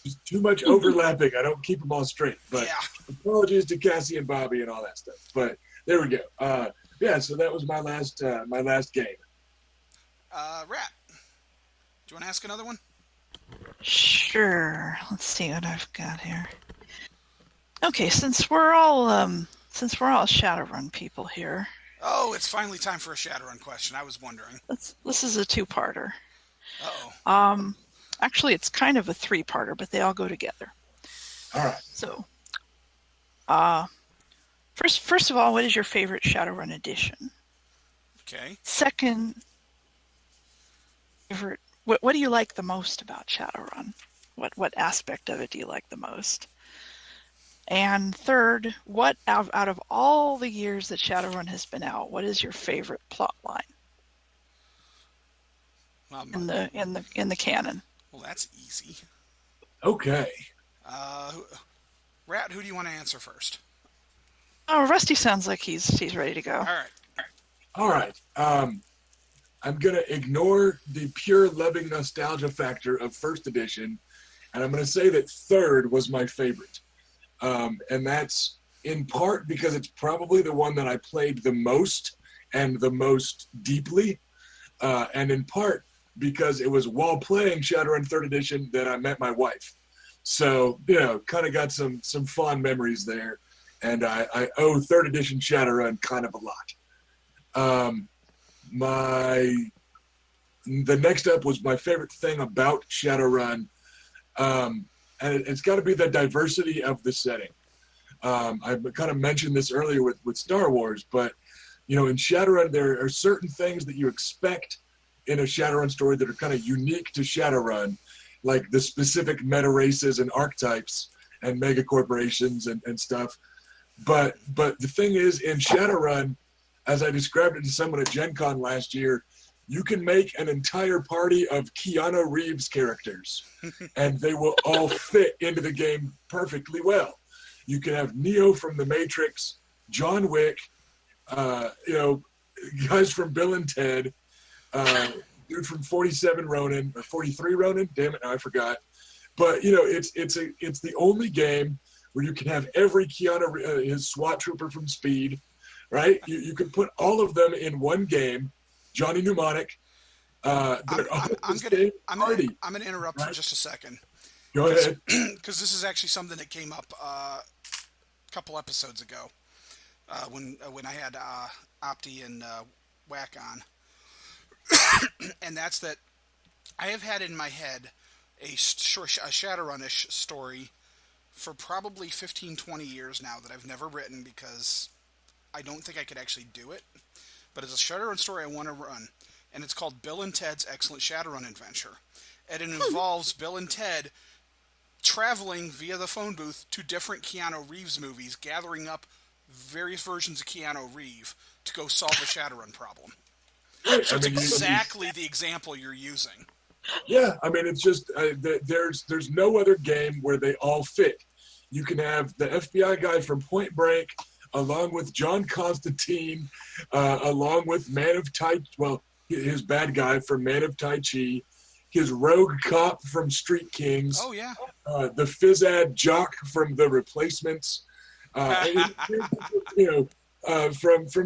There's too much overlapping. I don't keep them all straight. But yeah. Apologies to Cassie and Bobby and all that stuff. But there we go. Yeah, so that was my last game. Rat, do you want to ask another one? Sure. Let's see what I've got here. Okay, since we're all Shadowrun people here. Oh, it's finally time for a Shadowrun question. I was wondering. This is a 2-parter. Uh-oh. Actually, it's kind of a 3-parter, but they all go together. All right. So, first of all, what is your favorite Shadowrun edition? Okay. Second, what do you like the most about Shadowrun? What aspect of it do you like the most? And third, what out of all the years that Shadowrun has been out, what is your favorite plot line in the canon? Well, that's easy. Okay. Rat, who do you want to answer first? Oh, Rusty sounds like he's ready to go. All right. I'm gonna ignore the pure loving nostalgia factor of first edition, and I'm gonna say that third was my favorite. And that's in part because it's probably the one that I played the most and the most deeply, and in part because it was while playing Shadowrun 3rd Edition that I met my wife. So, kind of got some fond memories there, and I owe 3rd Edition Shadowrun kind of a lot. The next up was my favorite thing about Shadowrun, and it's got to be the diversity of the setting. I kind of mentioned this earlier with Star Wars, but in Shadowrun there are certain things that you expect in a Shadowrun story that are kind of unique to Shadowrun, like the specific meta races and archetypes and mega corporations and stuff. But the thing is, in Shadowrun, as I described it to someone at Gen Con last year, you can make an entire party of Keanu Reeves characters, and they will all fit into the game perfectly well. You can have Neo from The Matrix, John Wick, guys from Bill and Ted, dude from 47 Ronin, or 43 Ronin, damn it, now I forgot. But, it's the only game where you can have every Keanu, his SWAT trooper from Speed, right? You can put all of them in one game. Johnny Mnemonic, They're on the same party. I'm gonna interrupt for Right? just a second Go ahead. because this is actually something that came up a couple episodes ago when I had Opti and Whack on, and that's that I have had in my head a Shadowrun-ish story for probably 15, 20 years now that I've never written because I don't think I could actually do it. But it's a Shadowrun story I want to run, and it's called Bill and Ted's Excellent Shadowrun Adventure. And it involves Bill and Ted traveling via the phone booth to different Keanu Reeves movies, gathering up various versions of Keanu Reeves to go solve a Shadowrun problem. Right. So it's exactly the example you're using. Yeah, I mean, it's just there's no other game where they all fit. You can have the FBI guy from Point Break, along with John Constantine, along with his bad guy from Man of Tai Chi, his rogue cop from Street Kings. Oh yeah. The phys-ad jock from The Replacements. From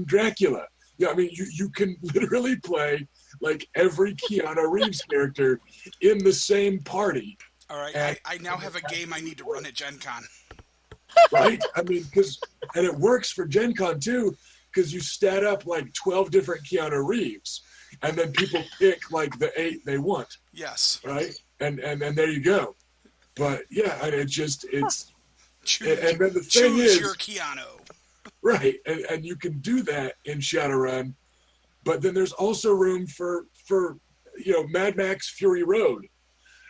Dracula. Yeah, I mean, you can literally play like every Keanu Reeves character in the same party. All right, I now have a game I need to run at Gen Con. Right? I mean, and it works for Gen Con too, because you stat up like 12 different Keanu Reeves, and then people pick like the 8 they want. Yes. Right? And there you go. But yeah, and it's choose, and then the thing choose is, your Keanu. Right, and you can do that in Shadowrun, but then there's also room for Mad Max Fury Road,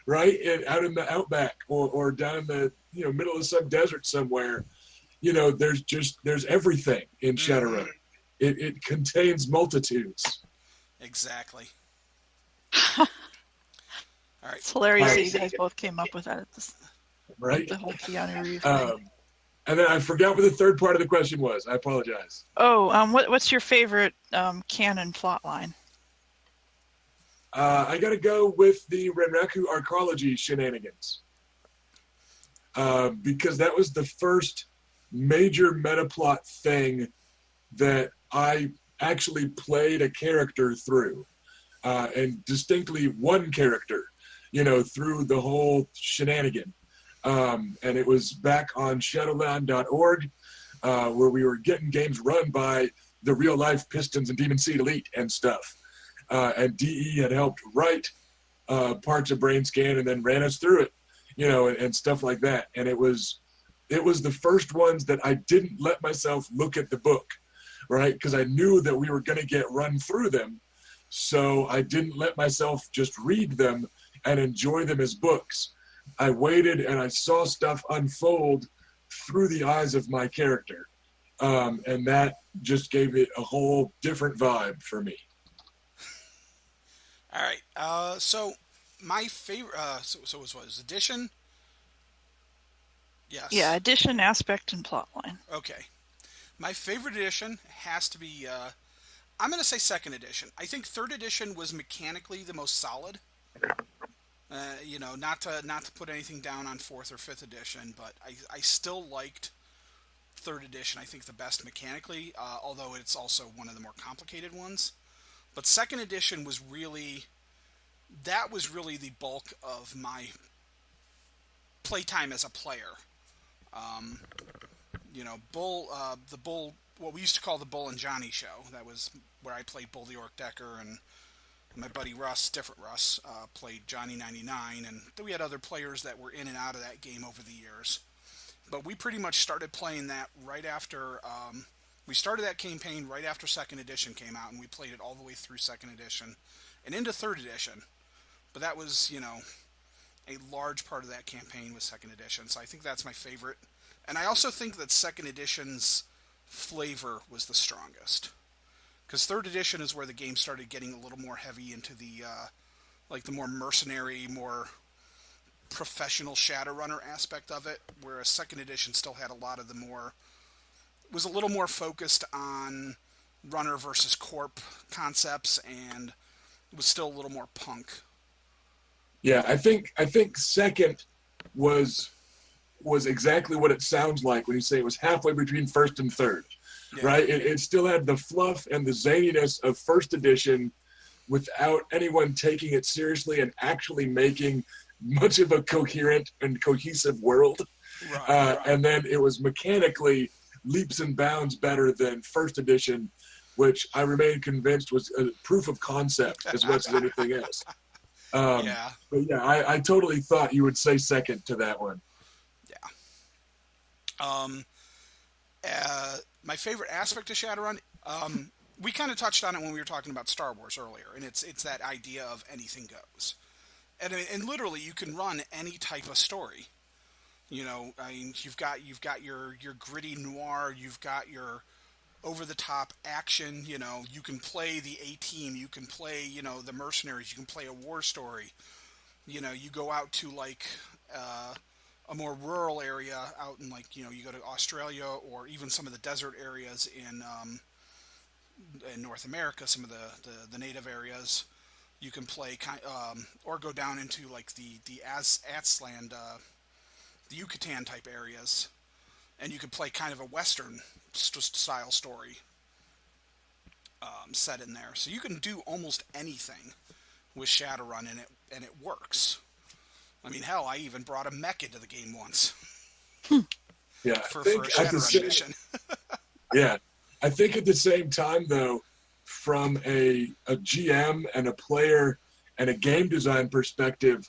right, and out in the outback or down in the middle of some desert somewhere. There's everything in Shadowrun. It contains multitudes. Exactly. All right. It's hilarious that you guys both came up with that. Right. The whole Keanu Reeves thing. And then I forgot what the third part of the question was. I apologize. Oh, what's your favorite canon plot line? I got to go with the Renraku arcology shenanigans. Because that was the first major meta plot thing that I actually played a character through. And distinctly one character, through the whole shenanigan. And it was back on Shadowrun.org, where we were getting games run by the real life Pistons and Demon Seed Elite and stuff. And DE had helped write parts of Brain Scan and then ran us through it, and stuff like that. And it was the first ones that I didn't let myself look at the book, right? Because I knew that we were going to get run through them. So I didn't let myself just read them and enjoy them as books. I waited and I saw stuff unfold through the eyes of my character. And that just gave it a whole different vibe for me. All right. So my favorite, so it was Edition? Yes. Yeah, Edition, Aspect, and Plotline. Okay. My favorite edition has to be, I'm going to say Second Edition. I think Third Edition was mechanically the most solid. Not to put anything down on Fourth or Fifth Edition, but I still liked Third Edition, I think, the best mechanically, although it's also one of the more complicated ones. But Second Edition was really the bulk of my playtime as a player. What we used to call the Bull and Johnny show. That was where I played Bull the Orc Decker, and my buddy Russ, different Russ, played Johnny 99, and then we had other players that were in and out of that game over the years. But we pretty much started playing that right after, we started that campaign right after Second Edition came out, and we played it all the way through Second Edition and into Third Edition. But that was, a large part of that campaign was Second Edition, so I think that's my favorite. And I also think that Second Edition's flavor was the strongest. Because Third Edition is where the game started getting a little more heavy into the, the more mercenary, more professional Shadowrunner aspect of it, whereas Second Edition still had a lot of was a little more focused on runner versus corp concepts, and was still a little more punk. Yeah, I think Second was exactly what it sounds like when you say it was halfway between First and Third. Yeah. Right? It still had the fluff and the zaniness of First Edition, without anyone taking it seriously and actually making much of a coherent and cohesive world. Right. And then it was mechanically leaps and bounds better than first edition, which I remain convinced was a proof of concept as much as anything else. Yeah. But yeah, I totally thought you would say second to that one. Yeah. My favorite aspect of Shadowrun, we kind of touched on it when we were talking about Star Wars earlier, and it's that idea of anything goes, and literally you can run any type of story. You know, I mean, you've got your gritty noir, you've got your over the top action. You know, you can play the A Team, you can play the mercenaries, you can play a war story. You know, you go out to like a more rural area out in like you go to Australia or even some of the desert areas in North America, some of the native areas. You can play or go down into like the Aztlan, the Yucatan type areas, and you can play kind of a Western style story set in there. So you can do almost anything with Shadowrun, and it works. I mean, hell, I even brought a mech into the game once. Yeah, for a Shadowrun mission. Yeah, I think at the same time though, from a GM and a player and a game design perspective,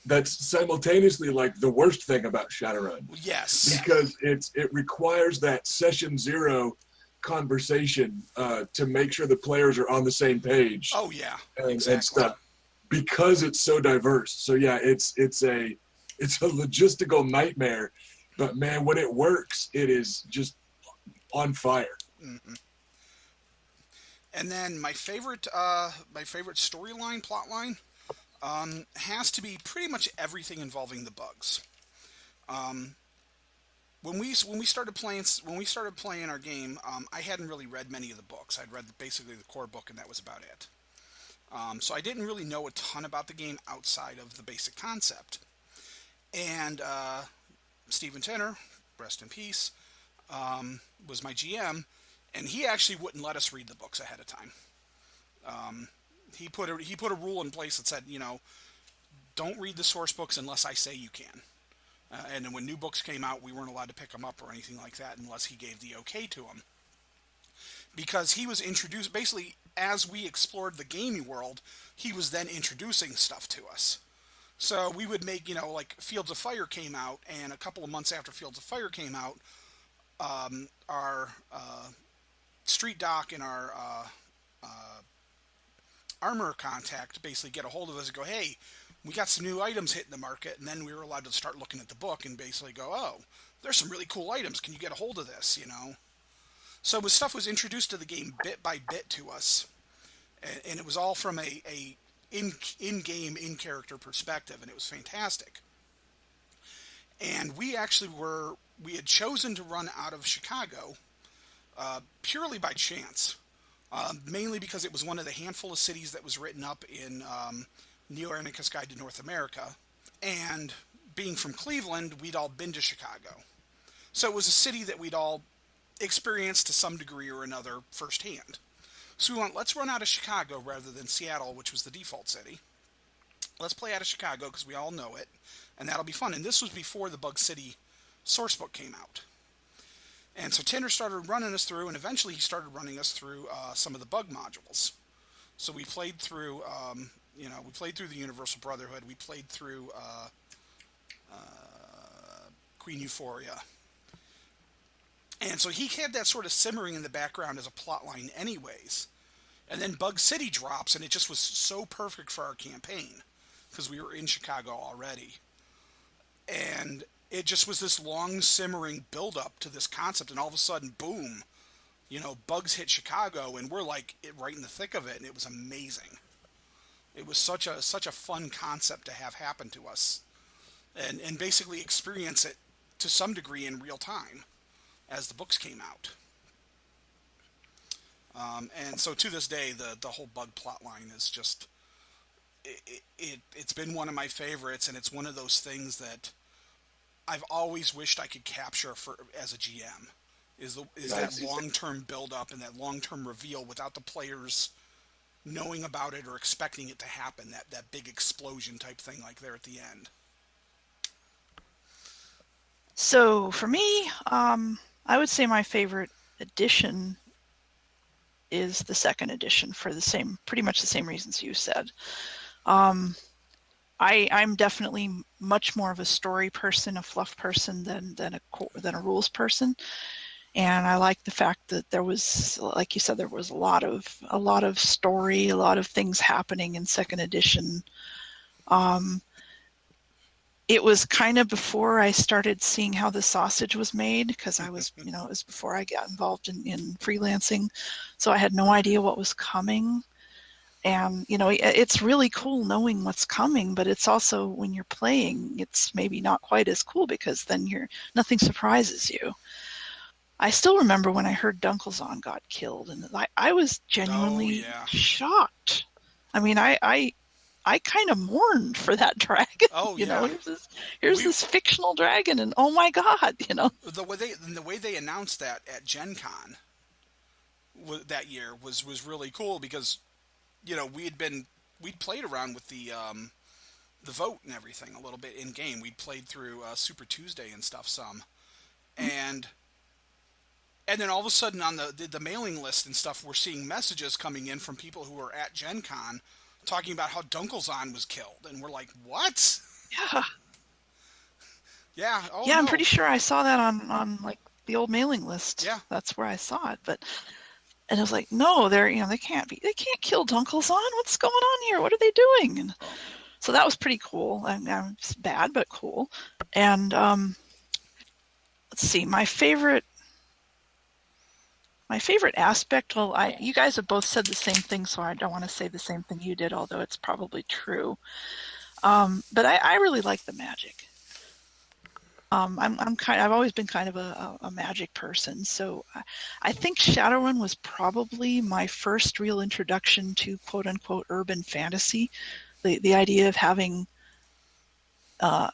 that's simultaneously like the worst thing about Shadowrun. Yes. Because it requires that session zero conversation to make sure the players are on the same page. Oh yeah, and, exactly. And stuff, because it's so diverse. So yeah, it's a logistical nightmare, but man, when it works, it is just on fire. Mm-hmm. And then my favorite storyline, plotline, has to be pretty much everything involving the bugs. When we started playing our game, I hadn't really read many of the books. I'd read basically the core book, and that was about it. So I didn't really know a ton about the game outside of the basic concept. And Stephen Tinner, rest in peace, was my GM, and he actually wouldn't let us read the books ahead of time. He put a rule in place that said, don't read the source books unless I say you can. And then when new books came out, we weren't allowed to pick them up or anything like that unless he gave the okay to them. Because he was introduced, basically, as we explored the gaming world, he was then introducing stuff to us. So we would make, like Fields of Fire came out, and a couple of months after Fields of Fire came out, our street doc and our armor contact basically get a hold of us and go, hey, we got some new items hitting the market, and then we were allowed to start looking at the book and basically go, oh, there's some really cool items. Can you get a hold of this, So stuff was introduced to the game bit by bit to us, and it was all from a in-game, in-character perspective, and it was fantastic. And we had chosen to run out of Chicago purely by chance, mainly because it was one of the handful of cities that was written up in Neo-Anarchist Guide to North America, and being from Cleveland, we'd all been to Chicago. So it was a city that we'd all experienced to some degree or another firsthand. So we went, let's run out of Chicago rather than Seattle, which was the default city. Let's play out of Chicago because we all know it, and that'll be fun. And this was before the Bug City sourcebook came out. And so Tinder started running us through, and eventually he started running us through some of the bug modules. So we played through, we played through the Universal Brotherhood. We played through Queen Euphoria. And so he had that sort of simmering in the background as a plot line anyways. And then Bug City drops, and it just was so perfect for our campaign because we were in Chicago already. And it just was this long simmering build-up to this concept, and all of a sudden, boom, bugs hit Chicago, and we're like right in the thick of it, and it was amazing. It was such a fun concept to have happen to us, and basically experience it to some degree in real time as the books came out. And so to this day, the whole bug plot line is just, it's been one of my favorites, and it's one of those things that I've always wished I could capture as a GM, is that long-term build-up and that long-term reveal without the players knowing about it or expecting it to happen, that big explosion type thing like there at the end. So for me, I would say my favorite edition is the second edition for pretty much the same reasons you said. Um, I'm definitely much more of a story person, a fluff person than a rules person, and I like the fact that there was, like you said, there was a lot of story, a lot of things happening in second edition. Um, it was kind of before I started seeing how the sausage was made, because I was, it was before I got involved in freelancing, so I had no idea what was coming. And it's really cool knowing what's coming, but it's also, when you're playing, it's maybe not quite as cool, because then nothing surprises you. I still remember when I heard Dunkelzahn got killed, and I was Oh genuinely yeah. shocked. I mean, I kind of mourned for that dragon. Oh yeah. Here's We this fictional dragon, and oh my god. the way they announced that at Gen Con that year was really cool, because we'd played around with the vote and everything a little bit in game. We'd played through Super Tuesday and stuff some, and then all of a sudden on the mailing list and stuff, we're seeing messages coming in from people who were at Gen Con talking about how Dunkelzahn was killed, and we're like, what? Yeah, Yeah. Oh yeah. I'm no. pretty sure I saw that on like the old mailing list. Yeah. That's where I saw it. And I was like, no, they can't kill Dunkelzahn. What's going on here? What are they doing? And so that was pretty cool. It's bad, but cool. And let's see, my favorite aspect. Well, you guys have both said the same thing, so I don't want to say the same thing you did, although it's probably true. But I really like the magic. I've always been kind of a magic person, so I think Shadowrun was probably my first real introduction to quote unquote urban fantasy, the idea of having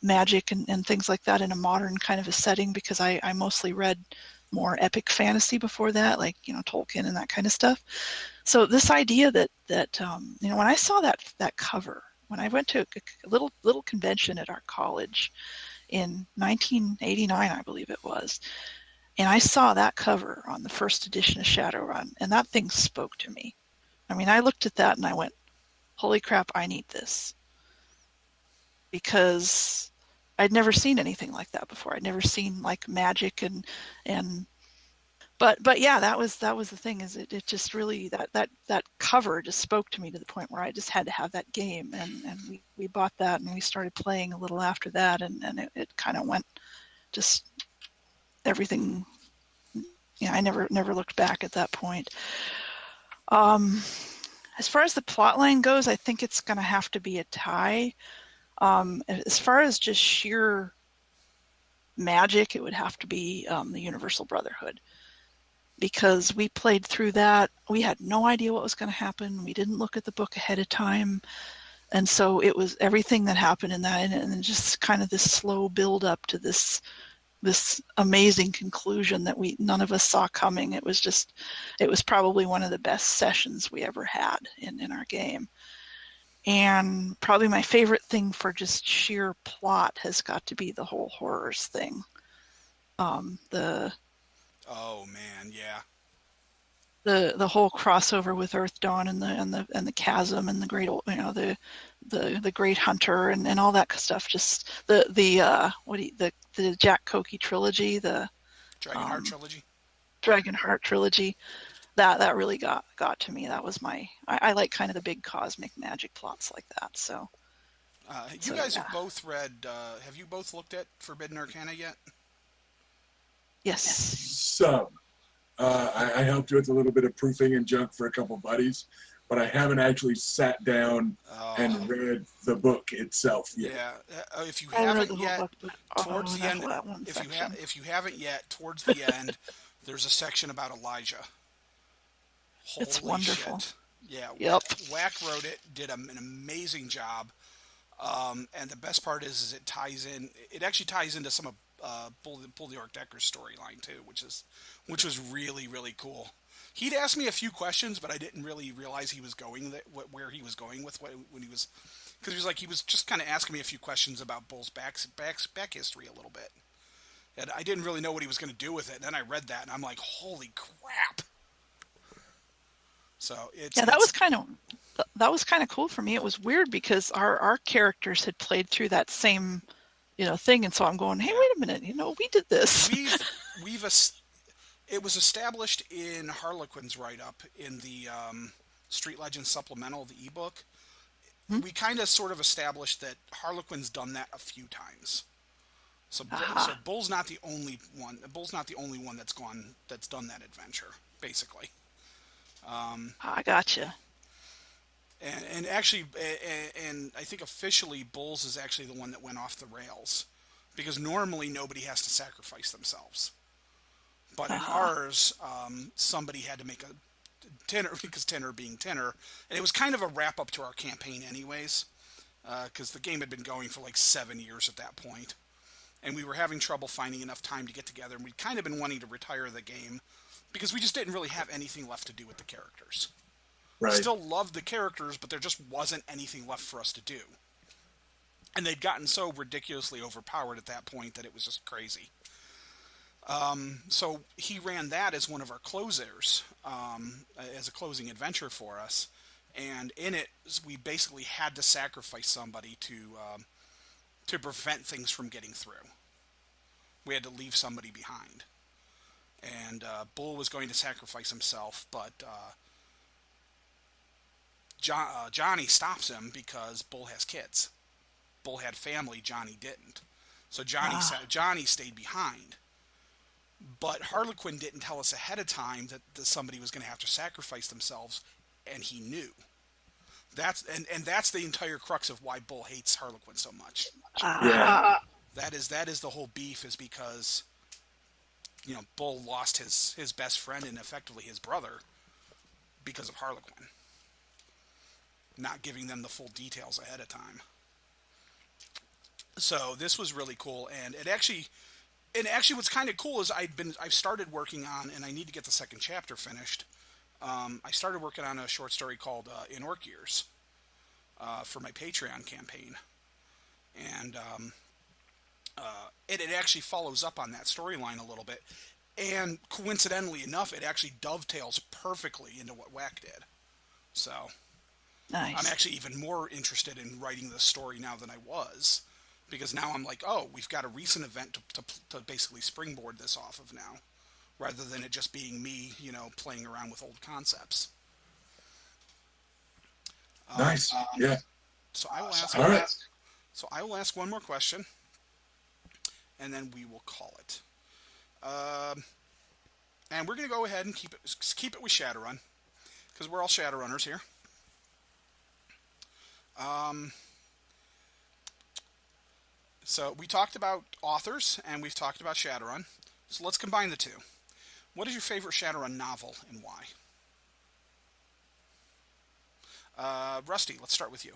magic and things like that in a modern kind of a setting, because I mostly read more epic fantasy before that, like Tolkien and that kind of stuff. So this idea that when I saw that cover, when I went to a little convention at our college in 1989, I believe it was, and I saw that cover on the first edition of Shadowrun, and that thing spoke to me. I mean, I looked at that and I went, holy crap, I need this. Because I'd never seen anything like that before. I'd never seen like magic but yeah, that was the thing, is it just really, that cover just spoke to me to the point where I just had to have that game, and we bought that and we started playing a little after that, and it kind of went just everything. I never looked back at that point. As far as the plot line goes, I think it's going to have to be a tie. As far as just sheer magic, it would have to be the Universal Brotherhood, because we played through that. We had no idea what was going to happen. We didn't look at the book ahead of time, and so it was everything that happened in that, and just kind of this slow build up to this amazing conclusion that none of us saw coming. It was probably one of the best sessions we ever had in our game. And probably my favorite thing for just sheer plot has got to be the whole horrors thing. The Oh man, yeah. the whole crossover with Earth Dawn and the chasm and the great the great hunter and all that stuff. Just the Jack Koki trilogy, the Dragonheart trilogy. Dragonheart trilogy. That really got to me. That was I like kind of the big cosmic magic plots like that. So You guys have both read. Have you both looked at Forbidden Arcana yet? Yes. Some. I helped with a little bit of proofing and junk for a couple buddies, but I haven't actually sat down and read the book itself yet. Yeah, if you haven't yet, towards the end, if you haven't yet, towards the end, there's a section about Elijah. Holy it's wonderful. Shit. Yeah, yep. Whack wrote it, did an amazing job, and the best part is it ties in. It actually ties into some of Bulldrek Decker's storyline too, which was really really cool. He'd asked me a few questions, but I didn't really realize he was going where he was going with when he was, because he was just kind of asking me a few questions about Bull's back history a little bit, and I didn't really know what he was going to do with it. And then I read that, and I'm like, holy crap! So that was kind of cool for me. It was weird because our characters had played through that same thing, and so I'm going, hey, wait a minute, we did this. It was established in Harlequin's write-up in the Street Legends supplemental, the ebook. We kind of sort of established that Harlequin's done that a few times. So Bull's not the only one. Bull's not the only one that's done that adventure, basically. I gotcha. And actually, and I think officially Bull's is actually the one that went off the rails, because normally nobody has to sacrifice themselves. But in ours, somebody had to make a Tinner, because Tinner being Tinner, and it was kind of a wrap up to our campaign anyways, because the game had been going for like 7 years at that point, and we were having trouble finding enough time to get together, and we'd kind of been wanting to retire the game because we just didn't really have anything left to do with the characters. Right. Still loved the characters, but there just wasn't anything left for us to do. And they'd gotten so ridiculously overpowered at that point that it was just crazy. So he ran that as one of our closers, as a closing adventure for us. And in it, we basically had to sacrifice somebody to prevent things from getting through. We had to leave somebody behind. And Bull was going to sacrifice himself, but Johnny stops him because Bull has kids. Bull had family, Johnny didn't. So Johnny stayed behind. But Harlequin didn't tell us ahead of time that somebody was going to have to sacrifice themselves, and he knew. That's the entire crux of why Bull hates Harlequin so much. Yeah. That is the whole beef, is because Bull lost his best friend and effectively his brother because of Harlequin not giving them the full details ahead of time. So this was really cool, and actually what's kind of cool is I've started working on, and I need to get the second chapter finished. I started working on a short story called In Orc Years for my Patreon campaign, and it actually follows up on that storyline a little bit, and coincidentally enough, it actually dovetails perfectly into what Whack did. So nice. I'm actually even more interested in writing this story now than I was, because now I'm like, oh, we've got a recent event to basically springboard this off of now, rather than it just being me, playing around with old concepts. Nice. Yeah. So I will ask. All right. So I will ask one more question, and then we will call it. And we're going to go ahead and keep it with Shadowrun, because we're all Shadowrunners here. So we talked about authors, and we've talked about Shadowrun. So let's combine the two. What is your favorite Shadowrun novel, and why? Rusty, let's start with you.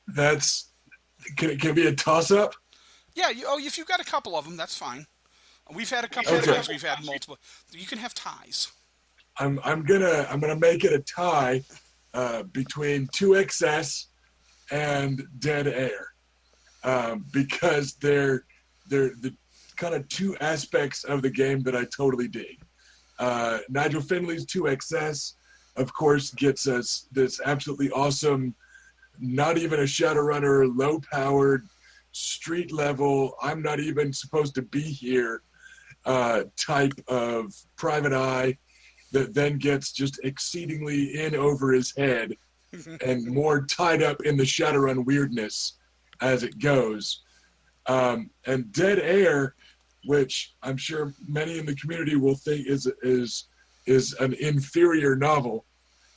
That's can it be a toss-up? Yeah. If you've got a couple of them, that's fine. We've had a couple of times we've had multiple. You can have ties. I'm gonna make it a tie between 2XS and Dead Air because they're the kind of two aspects of the game that I totally dig. Nigel Finley's 2XS, of course, gets us this absolutely awesome, not even a Shadowrunner, low-powered, street-level, I'm not even supposed to be here type of private eye that then gets just exceedingly in over his head and more tied up in the Shadowrun weirdness as it goes. And Dead Air, which I'm sure many in the community will think is an inferior novel,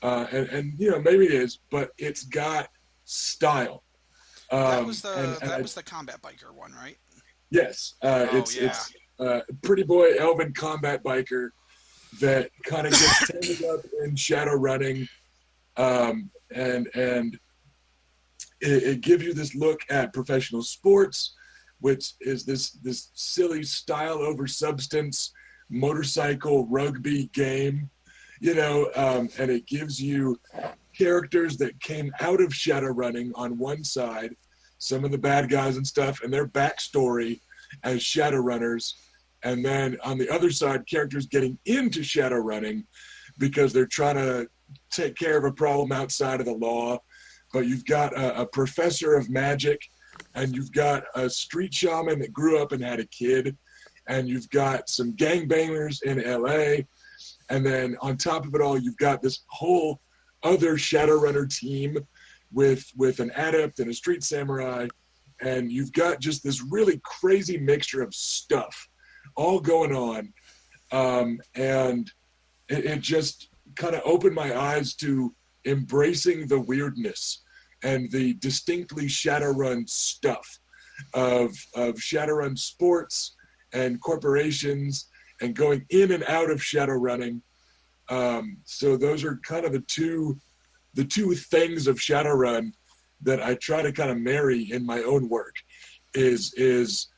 and maybe it is, but it's got style. That was the combat biker one, right? Yes, it's pretty boy elven combat biker that kind of gets tangled up in shadow running, and it gives you this look at professional sports, which is this silly style over substance motorcycle rugby game, and it gives you characters that came out of Shadowrunning on one side, some of the bad guys and stuff, and their backstory as Shadowrunners, and then on the other side, characters getting into Shadowrunning because they're trying to take care of a problem outside of the law. But you've got a professor of magic, and you've got a street shaman that grew up and had a kid, and you've got some gangbangers in LA, and then on top of it all, you've got this whole other Shadowrunner team with an adept and a street samurai, and you've got just this really crazy mixture of stuff all going on, and it just kind of opened my eyes to embracing the weirdness and the distinctly Shadowrun stuff of Shadowrun sports and corporations and going in and out of Shadowrunning. So those are kind of the two things of Shadowrun that I try to kind of marry in my own work. Is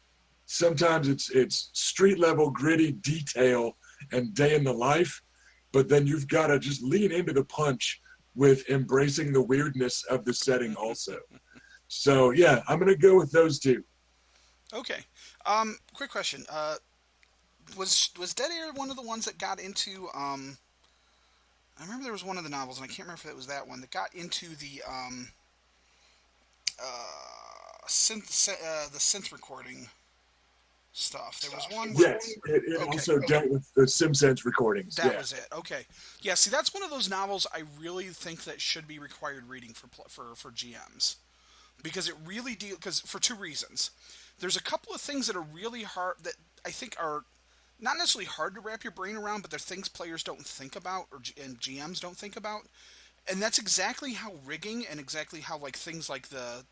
sometimes it's street level gritty detail and day in the life, but then you've got to just lean into the punch with embracing the weirdness of the setting also. So yeah, I'm gonna go with those two. Okay. Quick question. Was Dead Air one of the ones that got into I remember there was one of the novels, and I can't remember if it was that one, that got into the synth recording stuff. There was one where, Yes, it also dealt with the SimSense recordings. That was it. Okay. Yeah, see, that's one of those novels I really think that should be required reading for GMs. Because it really because for two reasons. There's a couple of things that are really hard, that I think are not necessarily hard to wrap your brain around, but they're things players don't think about, and GMs don't think about. And that's exactly how rigging and exactly how things like the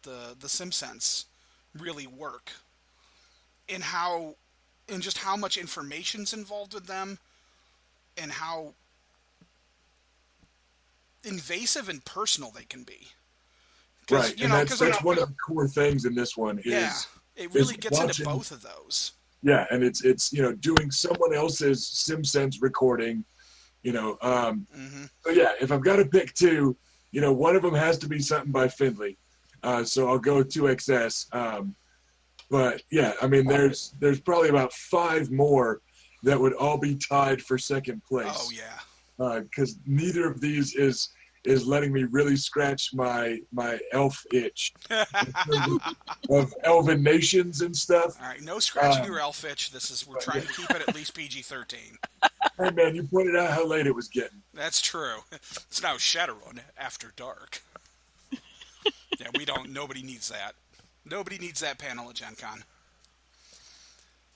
SimSense really work. And just how much information's involved with them, and how invasive and personal they can be. Right, and that's one of the core things in this one. It really gets into both of those. Yeah, and it's doing someone else's SimSense recording, So yeah, if I've got to pick two, one of them has to be something by Findlay, so I'll go 2XS. But yeah, I mean, there's probably about 5 more that would all be tied for second place. Oh yeah, because neither of these is letting me really scratch my elf itch of elven nations and stuff. All right, no scratching your elf itch. We're trying to keep it at least PG-13. Hey man, you pointed out how late it was getting. That's true. It's now Shadowrun After Dark. Yeah, nobody needs that. Nobody needs that panel at Gen Con.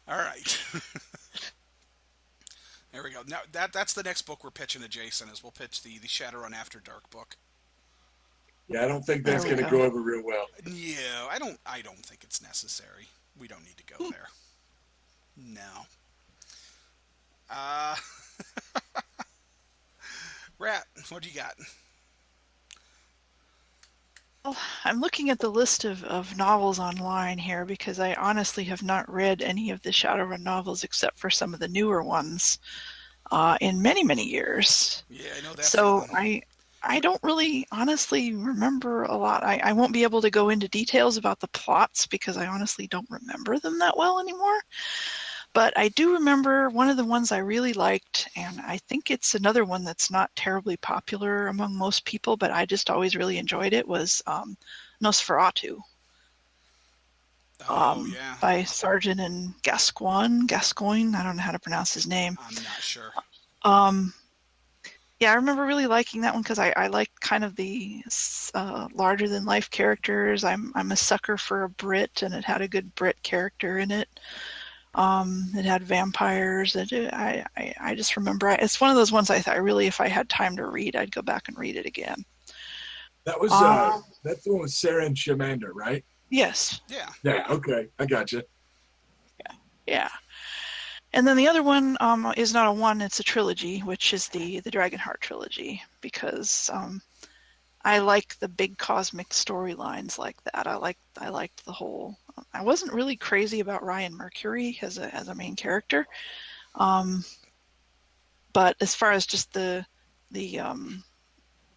All right. There we go. Now that's the next book we're pitching to Jason. We'll pitch the Shadowrun After Dark book. Yeah, I don't think that's going to go over real well. Yeah, I don't think it's necessary. We don't need to go there. No. Rat, what do you got? Well, I'm looking at the list of novels online here because I honestly have not read any of the Shadowrun novels except for some of the newer ones in many, many years. Yeah, I know that. So I don't really honestly remember a lot. I won't be able to go into details about the plots because I honestly don't remember them that well anymore. But I do remember one of the ones I really liked, and I think it's another one that's not terribly popular among most people, but I just always really enjoyed it, was Nosferatu. Yeah. By Sargent and Gascoigne. I don't know how to pronounce his name. I'm not sure. Yeah, I remember really liking that one because I liked kind of the larger-than-life characters. I'm a sucker for a Brit, and it had a good Brit character in it. It had vampires. I just remember it's one of those ones I really, if I had time to read, I'd go back and read it again. That was that's the one with Sarah and Shamander, right? Yes. Yeah. Yeah. Okay, I gotcha. Yeah. And then the other one is not a one; it's a trilogy, which is the Dragonheart trilogy, because I like the big cosmic storylines like that. I liked the whole. I wasn't really crazy about Ryan Mercury as a main character, but as far as just the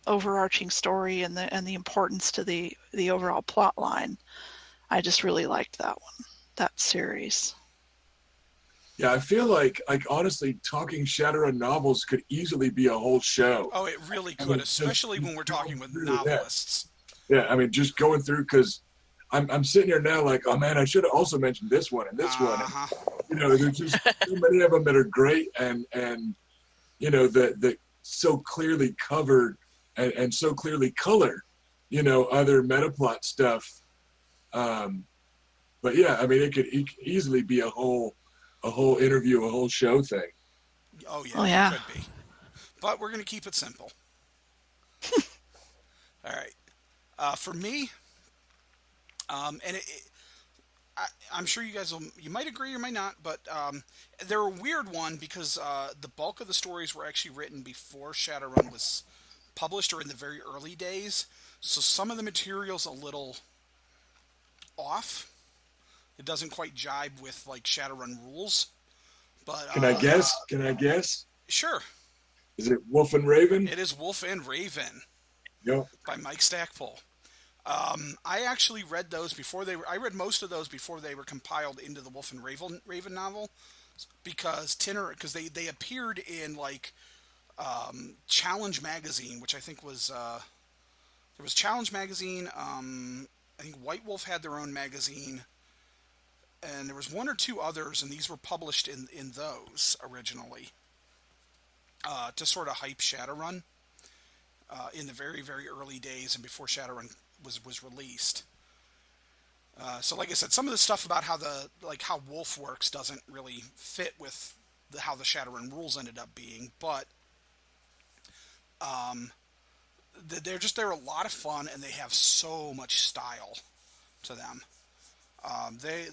overarching story and the importance to the overall plot line, I just really liked that series. Yeah, I feel like honestly, talking Shadowrun novels could easily be a whole show. Oh, it really I could, mean, especially when we're talking with novelists. Yeah, I mean, just going through because I'm sitting here now like, oh man, I should have also mentioned this one and this one, and there's just so many of them that are great and that so clearly covered and so clearly color, other metaplot stuff. But yeah, I mean, it could easily be a whole interview, a whole show thing. Oh yeah, yeah. It could be. But we're going to keep it simple. All right. For me, I'm sure you might agree or might not, but they're a weird one because the bulk of the stories were actually written before Shadowrun was published or in the very early days. So some of the material's a little off. It doesn't quite jibe with like Shadowrun rules. But Can I guess? Can I guess? Sure. Is it Wolf and Raven? It is Wolf and Raven. Yep. By Mike Stackpole. I actually read those before I read most of those before they were compiled into the Wolf and Raven novel, because they appeared in like Challenge magazine, which I think was there was Challenge magazine. I think White Wolf had their own magazine, and there was one or two others, and these were published in those originally to sort of hype Shadowrun in the very, very early days and before Shadowrun was released. So like I said, some of the stuff about how Wolf works doesn't really fit with how the Shadowrun rules ended up being, but they're a lot of fun, and they have so much style to them.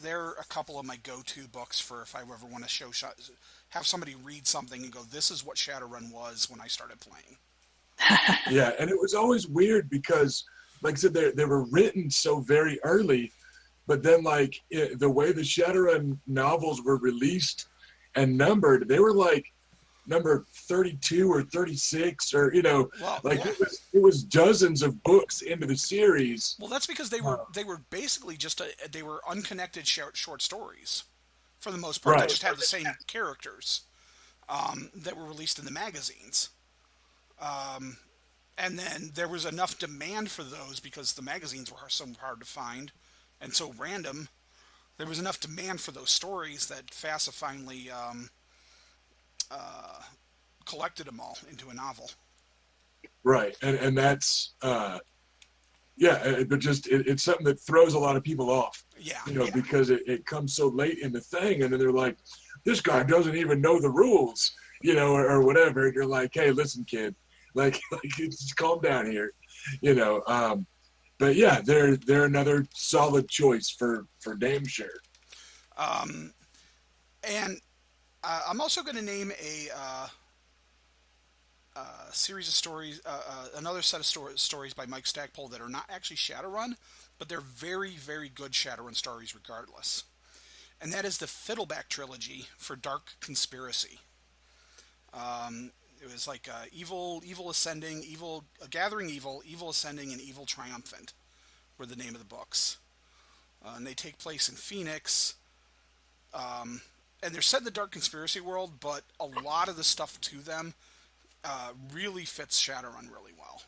They're a couple of my go-to books for if I ever want to have somebody read something and go, this is what Shadowrun was when I started playing. Yeah, and it was always weird because, like I said, they were written so very early, but then the way the Shadowrun novels were released and numbered, they were like number 32 or 36 or it was dozens of books into the series. Well, that's because they were basically they were unconnected short stories for the most part. Right. They just had the same characters that were released in the magazines. And then there was enough demand for those because the magazines were so hard to find and so random. There was enough demand for those stories that FASA finally collected them all into a novel. Right, and that's but it's something that throws a lot of people off. Yeah, because it comes so late in the thing, and then they're like, this guy doesn't even know the rules, or whatever. And you're like, hey, listen, kid, like just calm down here, But yeah, they're another solid choice for damn sure. And I'm also going to name a series of stories, another set of stories by Mike Stackpole that are not actually Shadowrun, but they're very, very good Shadowrun stories regardless. And that is the Fiddleback trilogy for Dark Conspiracy. It was like evil ascending, gathering evil ascending, and evil triumphant were the name of the books. And they take place in Phoenix. And they're set in the Dark Conspiracy world, but a lot of the stuff to them really fits Shadowrun really well.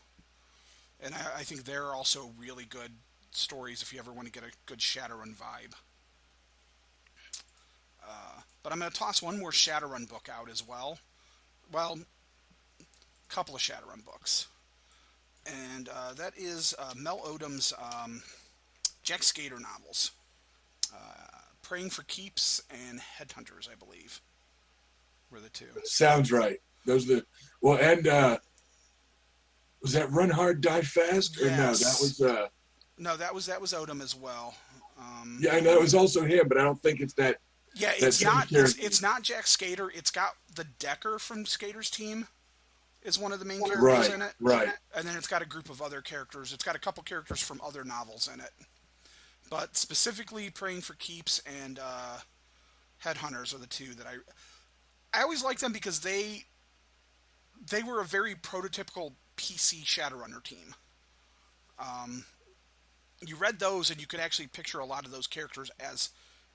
And I think they're also really good stories if you ever want to get a good Shadowrun vibe. But I'm going to toss one more Shadowrun book out as well. Well, a couple of Shadowrun books. And that is Mel Odom's Jack Skater novels. Praying for Keeps and Headhunters, I believe, were the two. Sounds right. Those are the and was that Run Hard, Die Fast? Or yes. No, that was Odom as well. Yeah, I know it was also him, but I don't think it's that. Yeah, it's not. It's not Jack Skater. It's got the Decker from Skater's team. is one of the main characters in it. Right. And then it's got a group of other characters. It's got a couple characters from other novels in it. But specifically, Praying for Keeps and Headhunters are the two that I always like them because they were a very prototypical PC Shadowrunner team. You read those and you could actually picture a lot of those characters as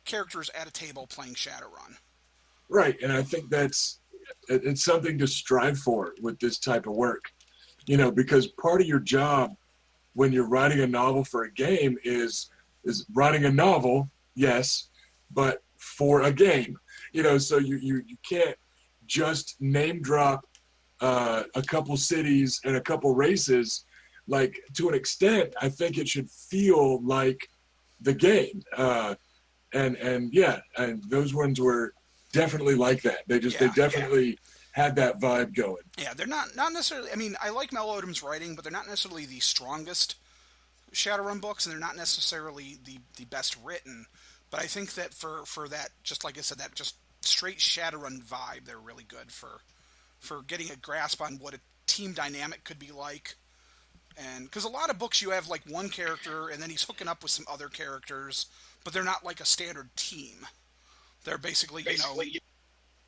characters at a table playing Shadowrun. Right, and I think it's something to strive for with this type of work, because part of your job when you're writing a novel for a game is writing a novel, yes, but for a game, so you can't just name drop a couple cities and a couple races. Like, to an extent, I think it should feel like the game, and those ones were definitely like that. They definitely had that vibe going. Yeah, they're not necessarily. I mean, I like Mel Odom's writing, but they're not necessarily the strongest Shadowrun books, and they're not necessarily the best written. But I think that for that, just like I said, that just straight Shadowrun vibe, they're really good for getting a grasp on what a team dynamic could be like. And because a lot of books you have like one character and then he's hooking up with some other characters, but they're not like a standard team. They're basically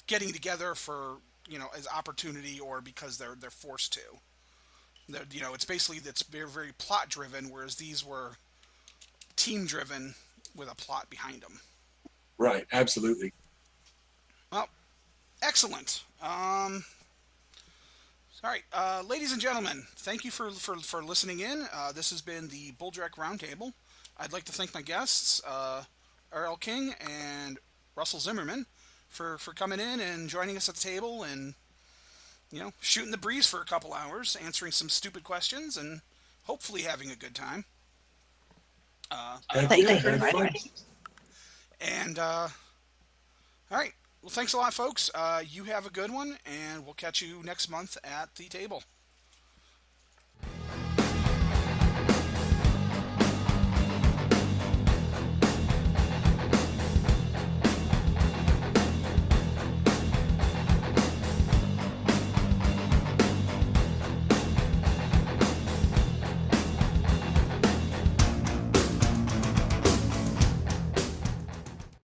getting together for as opportunity or because they're forced to. It's basically that's very, very plot driven, whereas these were team driven with a plot behind them. Right, absolutely. Well, excellent. All right, ladies and gentlemen, thank you for listening in. This has been the Bulldrek Round Table. I'd like to thank my guests, R.L. King and Russell Zimmerman, for coming in and joining us at the table and shooting the breeze for a couple hours, answering some stupid questions, and hopefully having a good time. Thank you for inviting me. And all right. Well, thanks a lot, folks. You have a good one, and we'll catch you next month at the table.